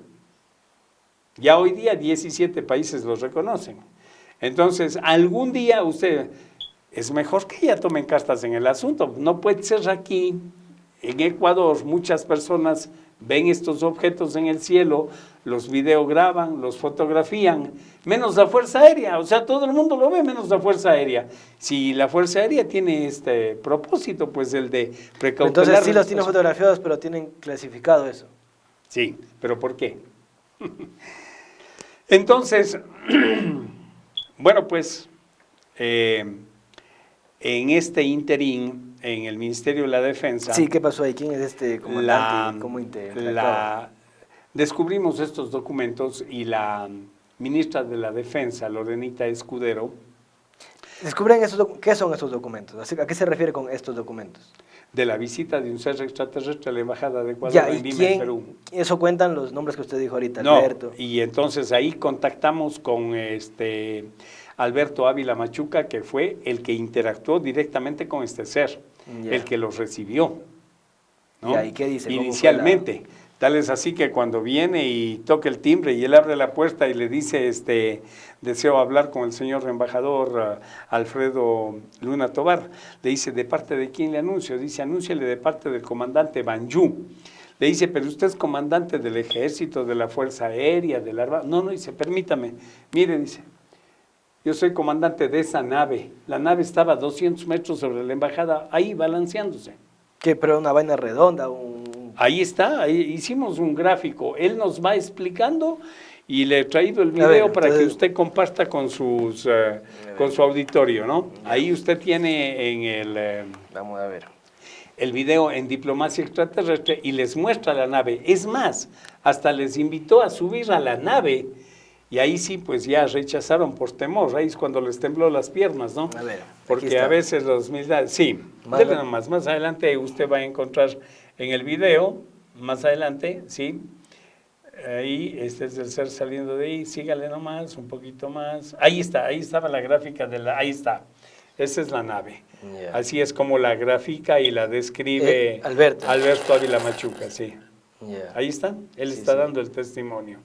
Ya hoy día 17 países los reconocen. Entonces, algún día usted, es mejor que ya tomen cartas en el asunto. No puede ser aquí, en Ecuador, muchas personas ven estos objetos en el cielo, los videograban, los fotografían, menos la Fuerza Aérea, o sea, todo el mundo lo ve menos la Fuerza Aérea. Si la Fuerza Aérea tiene este propósito, pues el de precautelar. Entonces sí los tienen fotografiados, pero tienen clasificado eso. Sí, pero ¿por qué? Entonces, bueno, pues en este interín, en el Ministerio de la Defensa. Sí, ¿qué pasó ahí? ¿Quién es este comandante? ¿Cómo descubrimos estos documentos y la ministra de la Defensa, Lorenita Escudero. ¿Descubren qué son esos documentos? ¿A qué se refiere con estos documentos? De la visita de un ser extraterrestre a la Embajada de Ecuador en Lima, Perú. Eso cuentan los nombres que usted dijo ahorita, no, Alberto. Y entonces ahí contactamos con Alberto Ávila Machuca, que fue el que interactuó directamente con este ser, el que los recibió, ¿no? ¿Y qué dice? Inicialmente. Tal es así que cuando viene y toca el timbre y él abre la puerta y le dice, deseo hablar con el señor embajador Alfredo Luna Tobar, le dice, ¿de parte de quién le anuncio? Dice, anúnciale de parte del comandante Banjú. Le dice, pero usted es comandante del ejército, de la Fuerza Aérea, de la Armada. No, dice, permítame. Mire, dice, yo soy comandante de esa nave. La nave estaba a 200 metros sobre la embajada, ahí balanceándose. ¿Qué? ¿Pero una vaina redonda? Ahí está, ahí hicimos un gráfico. Él nos va explicando y le he traído el video para que usted comparta con su auditorio, ¿no? Ahí usted tiene en el... Vamos a ver. El video en Diplomacia Extraterrestre y les muestra la nave. Es más, hasta les invitó a subir a la nave y ahí sí, pues ya rechazaron por temor. Ahí es cuando les tembló las piernas, ¿no? A ver, porque a veces los militares... Sí, dele nomás. Más adelante usted va a encontrar en el video, más adelante, ¿sí? Ahí, este es el ser saliendo de ahí. Sígale nomás, un poquito más. Ahí está, ahí estaba la gráfica de la... Ahí está. Esa es la nave. Yeah. Así es como la grafica y la describe Alberto Ávila Machuca, sí. Yeah. Ahí está, él está dando el testimonio.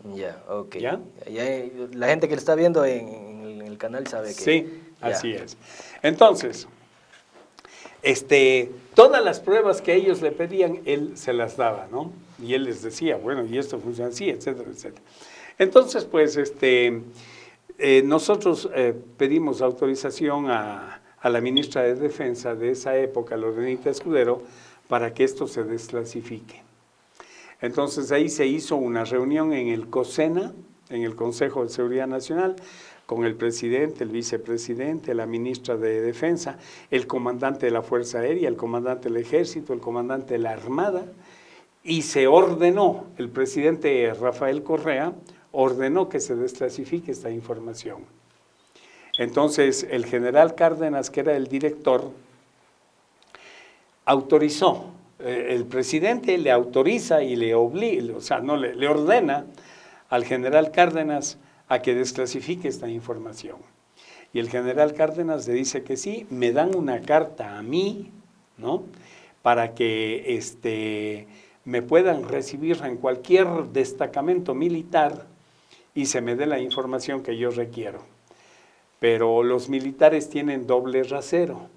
Ok. ¿Ya? La gente que lo está viendo en el canal sabe que... Sí, así es. Entonces, todas las pruebas que ellos le pedían, él se las daba, ¿no? Y él les decía, bueno, y esto funciona así, etcétera, etcétera. Entonces, pues, nosotros pedimos autorización a la ministra de Defensa de esa época, Lorenita Escudero, para que esto se desclasifique. Entonces ahí se hizo una reunión en el COSENA, en el Consejo de Seguridad Nacional, con el presidente, el vicepresidente, la ministra de Defensa, el comandante de la Fuerza Aérea, el comandante del Ejército, el comandante de la Armada, y se ordenó, el presidente Rafael Correa ordenó que se desclasifique esta información. Entonces, el general Cárdenas, que era el director, autorizó, el presidente le autoriza y le obliga, o sea, no le ordena al general Cárdenas a que desclasifique esta información. Y el general Cárdenas le dice que sí, me dan una carta a mí, ¿no? Para que me puedan recibir en cualquier destacamento militar y se me dé la información que yo requiero. Pero los militares tienen doble rasero.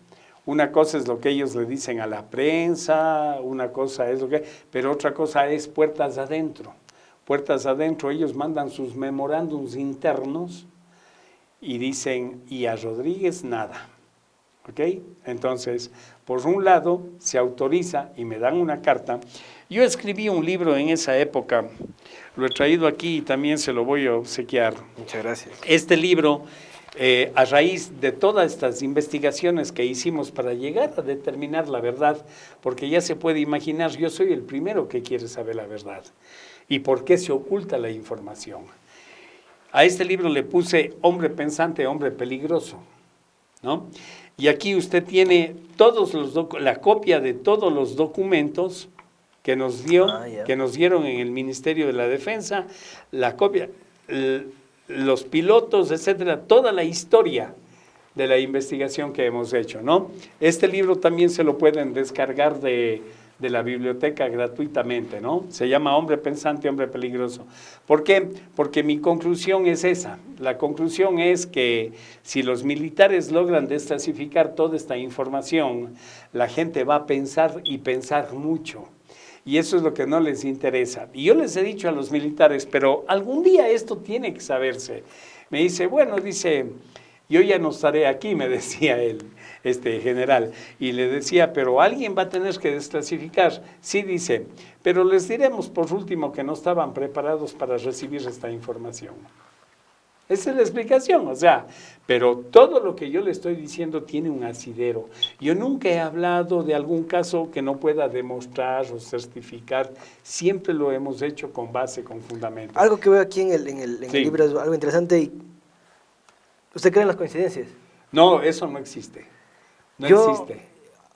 Una cosa es lo que ellos le dicen a la prensa, una cosa es lo que... Pero otra cosa es puertas adentro. Puertas adentro, ellos mandan sus memorándums internos y dicen, y a Rodríguez nada. ¿Ok? Entonces, por un lado, se autoriza y me dan una carta. Yo escribí un libro en esa época, lo he traído aquí y también se lo voy a obsequiar. Muchas gracias. Este libro... a raíz de todas estas investigaciones que hicimos para llegar a determinar la verdad, porque ya se puede imaginar, yo soy el primero que quiere saber la verdad y por qué se oculta la información. A este libro le puse Hombre Pensante, Hombre Peligroso, ¿no? Y aquí usted tiene la copia de todos los documentos que nos dieron en el Ministerio de la Defensa, la copia... los pilotos, etcétera, toda la historia de la investigación que hemos hecho, ¿no? Este libro también se lo pueden descargar de la biblioteca gratuitamente, ¿no? Se llama Hombre Pensante, Hombre Peligroso. ¿Por qué? Porque mi conclusión es esa. La conclusión es que si los militares logran desclasificar toda esta información, la gente va a pensar y pensar mucho. Y eso es lo que no les interesa. Y yo les he dicho a los militares, pero algún día esto tiene que saberse. Me dice, bueno, dice, yo ya no estaré aquí, me decía él, este general. Y le decía, pero alguien va a tener que desclasificar. Sí, dice, pero les diremos por último que no estaban preparados para recibir esta información. Esa es la explicación, o sea, pero todo lo que yo le estoy diciendo tiene un asidero. Yo nunca he hablado de algún caso que no pueda demostrar o certificar, siempre lo hemos hecho con base, con fundamento. Algo que veo aquí en el libro es algo interesante. Y ¿usted cree en las coincidencias? No, eso no existe, no existe,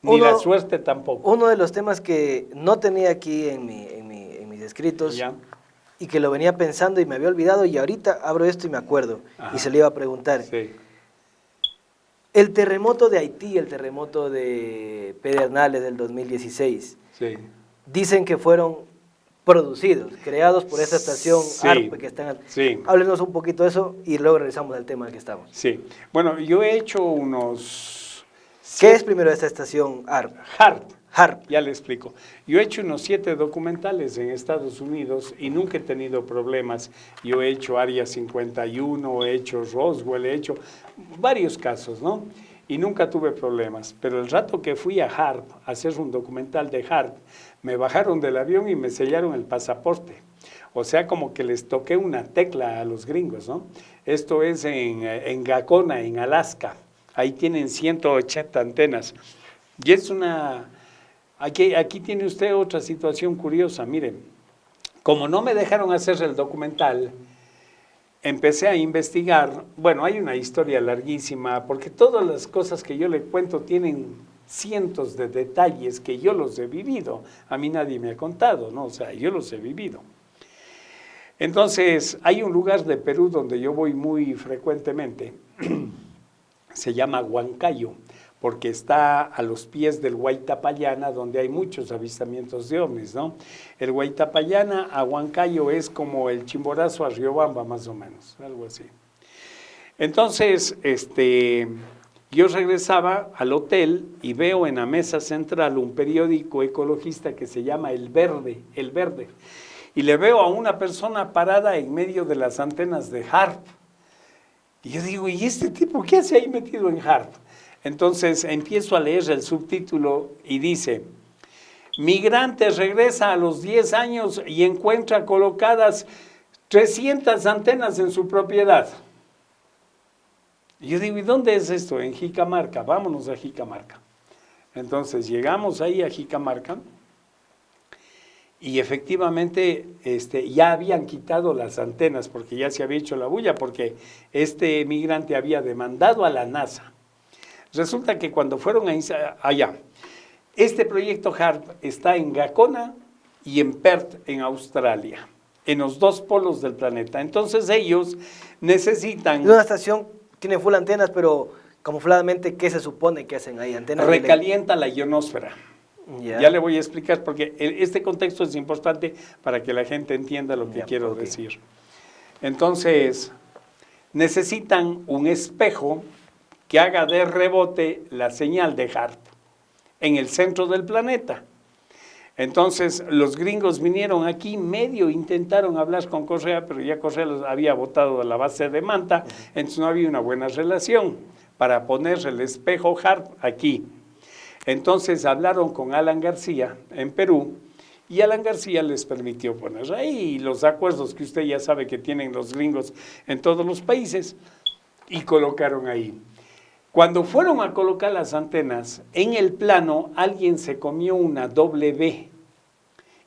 ni la suerte tampoco. Uno de los temas que no tenía aquí en mis escritos, ¿Ya? Y que lo venía pensando y me había olvidado, y ahorita abro esto y me acuerdo. Ajá. Y se le iba a preguntar. Sí. El terremoto de Haití, el terremoto de Pedernales del 2016, sí. Dicen que fueron producidos, creados por esta estación ARP que están... Sí. Háblenos un poquito de eso y luego regresamos al tema en que estamos. Sí. Bueno, yo he hecho unos... ¿Qué es primero esta estación ARP? HARP, ya le explico. Yo he hecho unos 7 documentales en Estados Unidos y nunca he tenido problemas. Yo he hecho Área 51, he hecho Roswell, he hecho varios casos, ¿no? Y nunca tuve problemas. Pero el rato que fui a HARP a hacer un documental de HARP, me bajaron del avión y me sellaron el pasaporte. O sea, como que les toqué una tecla a los gringos, ¿no? Esto es en Gacona, en Alaska. Ahí tienen 180 antenas. Y es una... Aquí tiene usted otra situación curiosa, miren, como no me dejaron hacer el documental, empecé a investigar, bueno, hay una historia larguísima, porque todas las cosas que yo le cuento tienen cientos de detalles que yo los he vivido, a mí nadie me ha contado, ¿no? O sea, yo los he vivido. Entonces, hay un lugar de Perú donde yo voy muy frecuentemente, se llama Huancayo, porque está a los pies del Huaytapallana, donde hay muchos avistamientos de ovnis, ¿no? El Huaytapallana a Huancayo es como el Chimborazo a Riobamba, más o menos, algo así. Entonces, yo regresaba al hotel y veo en la mesa central un periódico ecologista que se llama El Verde, y le veo a una persona parada en medio de las antenas de HARP. Y yo digo, ¿y este tipo qué hace ahí metido en HARP? Entonces empiezo a leer el subtítulo y dice, migrante regresa a los 10 años y encuentra colocadas 300 antenas en su propiedad. Y yo digo, ¿y dónde es esto? En Jicamarca, vámonos a Jicamarca. Entonces llegamos ahí a Jicamarca y efectivamente ya habían quitado las antenas porque ya se había hecho la bulla, porque este migrante había demandado a la NASA. Resulta que cuando fueron allá, este proyecto HARP está en Gacona y en Perth, en Australia, en los 2 polos del planeta. Entonces ellos necesitan... Una estación tiene full antenas, pero camufladamente, ¿qué se supone que hacen ahí? Antenas recalienta la ionosfera. Ya le voy a explicar, porque este contexto es importante para que la gente entienda lo que quiero decir. Entonces, necesitan un espejo que haga de rebote la señal de HARP en el centro del planeta. Entonces, los gringos vinieron aquí, medio intentaron hablar con Correa, pero ya Correa los había botado de la base de Manta, entonces no había una buena relación para poner el espejo HARP aquí. Entonces, hablaron con Alan García en Perú, y Alan García les permitió poner ahí los acuerdos que usted ya sabe que tienen los gringos en todos los países, y colocaron ahí. Cuando fueron a colocar las antenas, en el plano alguien se comió una W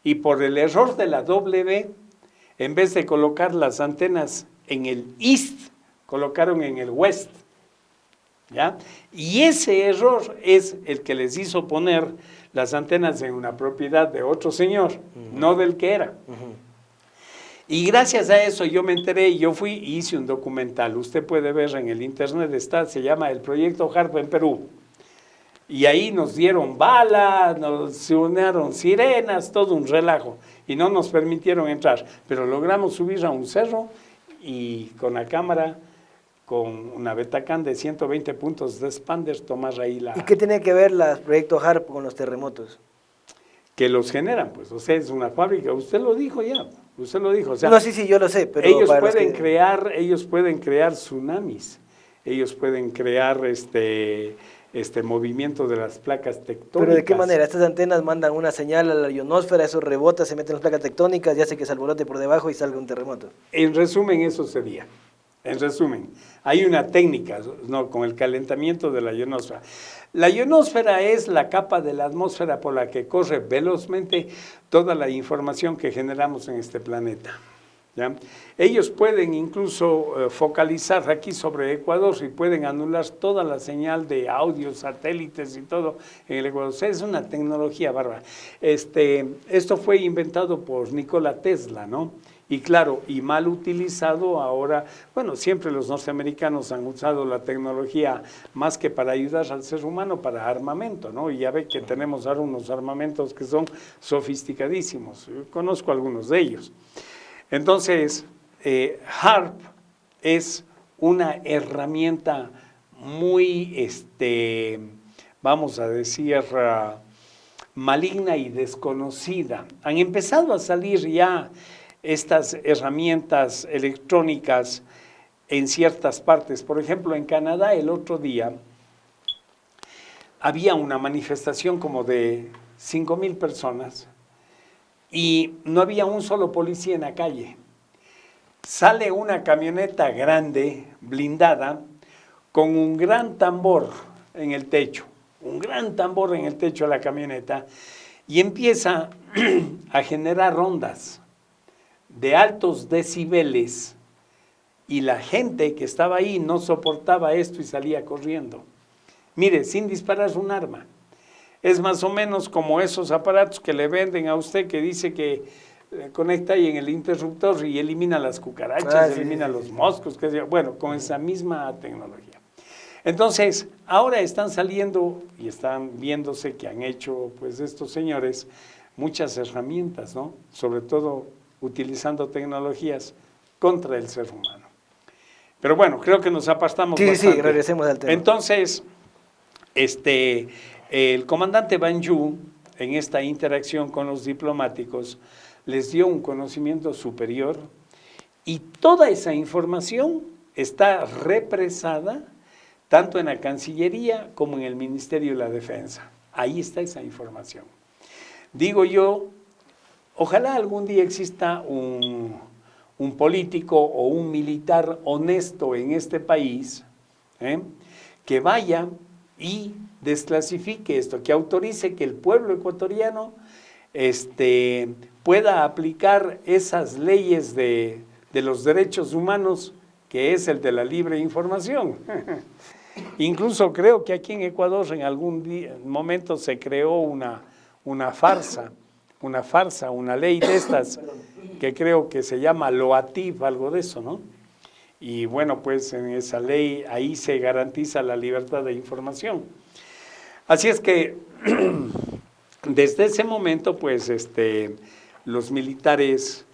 y por el error de la W, en vez de colocar las antenas en el East, colocaron en el West. ¿Ya? Y ese error es el que les hizo poner las antenas en una propiedad de otro señor, no del que era. Y gracias a eso yo me enteré y yo fui y hice un documental. Usted puede ver en el internet, se llama El Proyecto HARP en Perú. Y ahí nos dieron balas, nos sonaron sirenas, todo un relajo. Y no nos permitieron entrar. Pero logramos subir a un cerro y con la cámara, con una Betacam de 120 puntos de expander, tomar ahí la... ¿Y qué tiene que ver el Proyecto HARP con los terremotos? que los generan, pues, o sea, es una fábrica, usted lo dijo ya, usted lo dijo, o sea, No, sí, yo lo sé, pero ellos para pueden los que... ellos pueden crear tsunamis, ellos pueden crear movimiento de las placas tectónicas. Pero ¿de qué manera? Estas antenas mandan una señal a la ionosfera, eso rebota, se mete en las placas tectónicas y hace que se alborote por debajo y salga un terremoto. En resumen, eso sería. En resumen, hay una técnica, ¿no?, con el calentamiento de la ionosfera. La ionosfera es la capa de la atmósfera por la que corre velozmente toda la información que generamos en este planeta, ¿ya? Ellos pueden incluso focalizar aquí sobre Ecuador y pueden anular toda la señal de audio, satélites y todo en el Ecuador. O sea, es una tecnología bárbara. Esto fue inventado por Nikola Tesla, ¿no? Y claro, y mal utilizado ahora, bueno, siempre los norteamericanos han usado la tecnología más que para ayudar al ser humano, para armamento, ¿no? Y ya ve que tenemos ahora unos armamentos que son sofisticadísimos. Yo conozco algunos de ellos. Entonces, HAARP es una herramienta muy, vamos a decir, maligna y desconocida. Han empezado a salir ya estas herramientas electrónicas en ciertas partes. Por ejemplo, en Canadá el otro día había una manifestación como de 5,000 personas y no había un solo policía en la calle. Sale una camioneta grande, blindada, con un gran tambor en el techo, de la camioneta, y empieza a generar ondas de altos decibeles, y la gente que estaba ahí no soportaba esto y salía corriendo. Mire, sin disparar un arma. Es más o menos como esos aparatos que le venden a usted que dice que conecta ahí en el interruptor y elimina las cucarachas, elimina los moscos, bueno, con esa misma tecnología. Entonces, ahora están saliendo y están viéndose que han hecho, pues, estos señores muchas herramientas, ¿no? Sobre todo utilizando tecnologías contra el ser humano. Pero bueno, creo que nos apartamos bastante. Sí, regresemos al tema. Entonces, el comandante Banju, en esta interacción con los diplomáticos, les dio un conocimiento superior y toda esa información está represada tanto en la Cancillería como en el Ministerio de la Defensa. Ahí está esa información. Digo yo, ojalá algún día exista un político o un militar honesto en este país, que vaya y desclasifique esto, que autorice que el pueblo ecuatoriano pueda aplicar esas leyes de los derechos humanos, que es el de la libre información. Incluso creo que aquí en Ecuador en algún momento se creó una farsa, una ley de estas, que creo que se llama LOATIF, algo de eso, ¿no? Y bueno, pues en esa ley ahí se garantiza la libertad de información. Así es que desde ese momento, pues los militares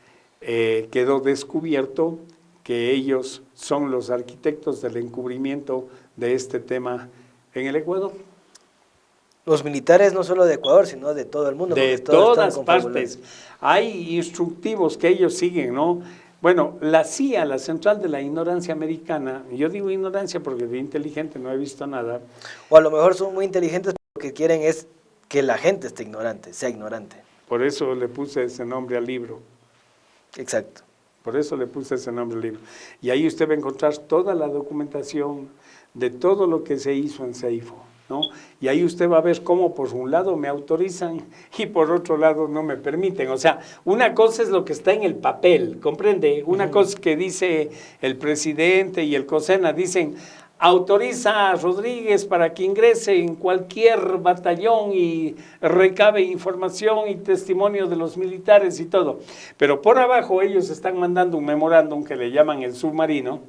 quedó descubierto que ellos son los arquitectos del encubrimiento de este tema en el Ecuador. Los militares no solo de Ecuador, sino de todo el mundo. De todas partes. Hay instructivos que ellos siguen, ¿no? Bueno, la CIA, la Central de la Ignorancia Americana, yo digo ignorancia porque de inteligente no he visto nada. O a lo mejor son muy inteligentes, pero lo que quieren es que la gente esté ignorante, sea ignorante. Por eso le puse ese nombre al libro. Exacto. Por eso le puse ese nombre al libro. Y ahí usted va a encontrar toda la documentación de todo lo que se hizo en CEIFO, ¿no? Y ahí usted va a ver cómo por un lado me autorizan y por otro lado no me permiten. O sea, una cosa es lo que está en el papel, ¿comprende? Una cosa que dice el presidente y el COSENA, dicen, autoriza a Rodríguez para que ingrese en cualquier batallón y recabe información y testimonio de los militares y todo. Pero por abajo ellos están mandando un memorándum que le llaman el submarino,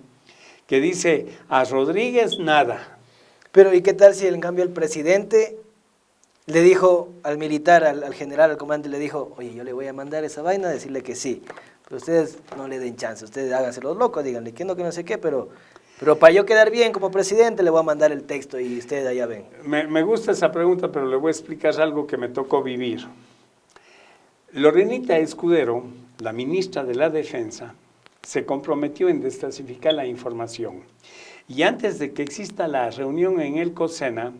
que dice, a Rodríguez nada. Pero ¿y qué tal si en cambio el presidente le dijo al militar, al general, al comandante, le dijo, oye, yo le voy a mandar esa vaina, decirle que sí, pero ustedes no le den chance, ustedes háganse los locos, díganle que no sé qué, pero para yo quedar bien como presidente le voy a mandar el texto y ustedes allá ven? Me gusta esa pregunta, pero le voy a explicar algo que me tocó vivir. Lorenita Escudero, la ministra de la Defensa, se comprometió en desclasificar la información. Y antes de que exista la reunión en el COSENA,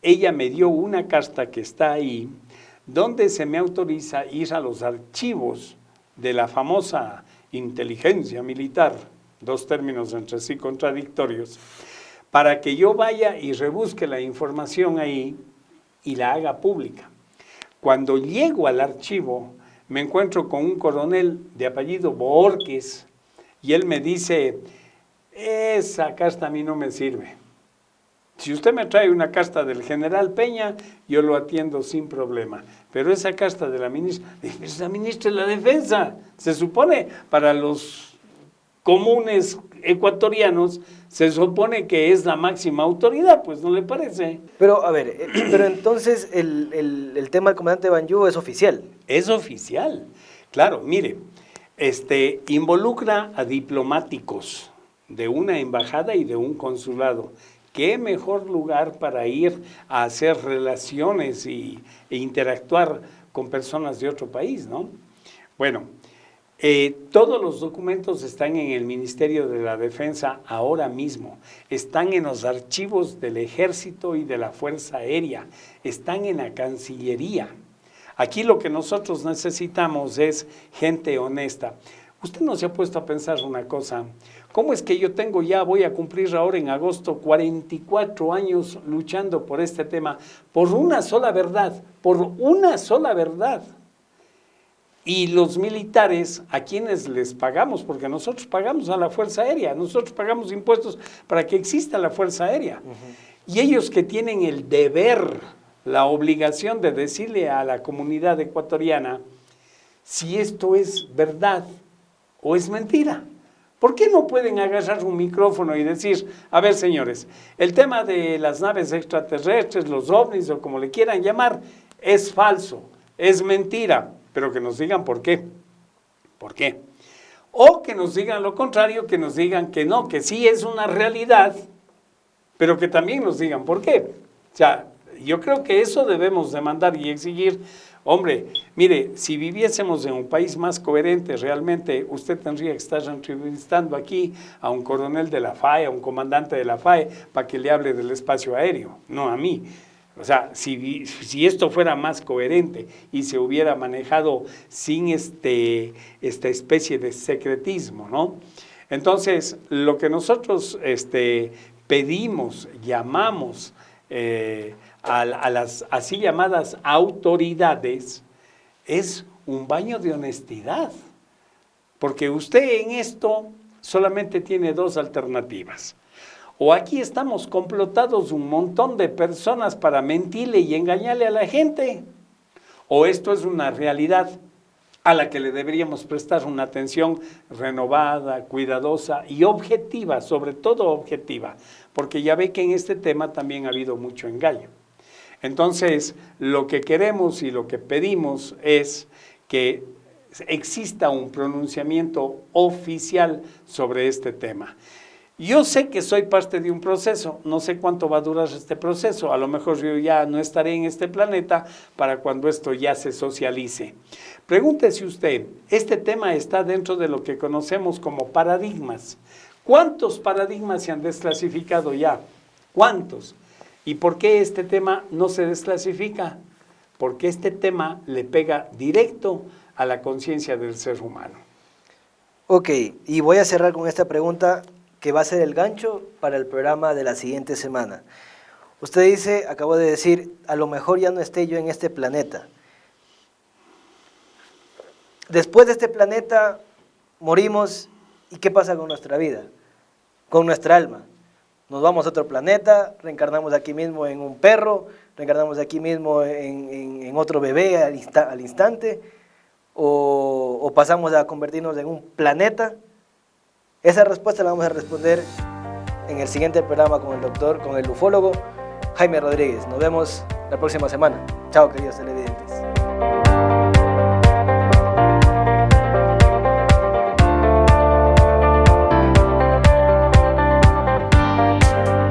ella me dio una carta que está ahí, donde se me autoriza ir a los archivos de la famosa inteligencia militar, dos términos entre sí contradictorios, para que yo vaya y rebusque la información ahí y la haga pública. Cuando llego al archivo, me encuentro con un coronel de apellido Boorques y él me dice, esa carta a mí no me sirve. Si usted me trae una carta del general Peña, yo lo atiendo sin problema. Pero esa carta de la ministra, es la ministra de la Defensa. Se supone, para los comunes ecuatorianos, se supone que es la máxima autoridad, pues ¿no le parece? Pero, a ver, pero entonces el tema del comandante Banjul es oficial. Es oficial. Claro, mire, involucra a diplomáticos de una embajada y de un consulado. ¿Qué mejor lugar para ir a hacer relaciones e interactuar con personas de otro país, ¿no? Bueno, todos los documentos están en el Ministerio de la Defensa ahora mismo, están en los archivos del Ejército y de la Fuerza Aérea, están en la Cancillería. Aquí lo que nosotros necesitamos es gente honesta. Usted no se ha puesto a pensar una cosa, ¿cómo es que yo voy a cumplir ahora en agosto 44 años luchando por este tema, por una sola verdad, Y los militares, a quienes les pagamos, porque nosotros pagamos a la Fuerza Aérea, nosotros pagamos impuestos para que exista la Fuerza Aérea. Y ellos que tienen el deber, la obligación de decirle a la comunidad ecuatoriana si esto es verdad o es mentira. ¿Por qué no pueden agarrar un micrófono y decir, a ver señores, el tema de las naves extraterrestres, los ovnis o como le quieran llamar, es falso, es mentira, pero que nos digan por qué? ¿Por qué? O que nos digan lo contrario, que nos digan que no, que sí es una realidad, pero que también nos digan por qué. O sea, yo creo que eso debemos demandar y exigir. Hombre, mire, si viviésemos en un país más coherente, realmente usted tendría que estar entrevistando aquí a un coronel de la FAE, a un comandante de la FAE, para que le hable del espacio aéreo, no a mí. O sea, si esto fuera más coherente y se hubiera manejado sin esta especie de secretismo, ¿no? Entonces, lo que nosotros pedimos, llamamos a las así llamadas autoridades, es un baño de honestidad. Porque usted en esto solamente tiene dos alternativas. O aquí estamos complotados un montón de personas para mentirle y engañarle a la gente, o esto es una realidad a la que le deberíamos prestar una atención renovada, cuidadosa y objetiva, sobre todo objetiva, porque ya ve que en este tema también ha habido mucho engaño. Entonces, lo que queremos y lo que pedimos es que exista un pronunciamiento oficial sobre este tema. Yo sé que soy parte de un proceso, no sé cuánto va a durar este proceso, a lo mejor yo ya no estaré en este planeta para cuando esto ya se socialice. Pregúntese usted, este tema está dentro de lo que conocemos como paradigmas. ¿Cuántos paradigmas se han desclasificado ya? ¿Cuántos? ¿Y por qué este tema no se desclasifica? Porque este tema le pega directo a la conciencia del ser humano. Ok, y voy a cerrar con esta pregunta que va a ser el gancho para el programa de la siguiente semana. Usted dice, acabo de decir, a lo mejor ya no esté yo en este planeta. Después de este planeta, morimos, ¿y qué pasa con nuestra vida? Con nuestra alma. Nos vamos a otro planeta, reencarnamos aquí mismo en un perro, reencarnamos aquí mismo en otro bebé al instante, o pasamos a convertirnos en un planeta. Esa respuesta la vamos a responder en el siguiente programa con el ufólogo Jaime Rodríguez. Nos vemos la próxima semana. Chao, queridos televidentes.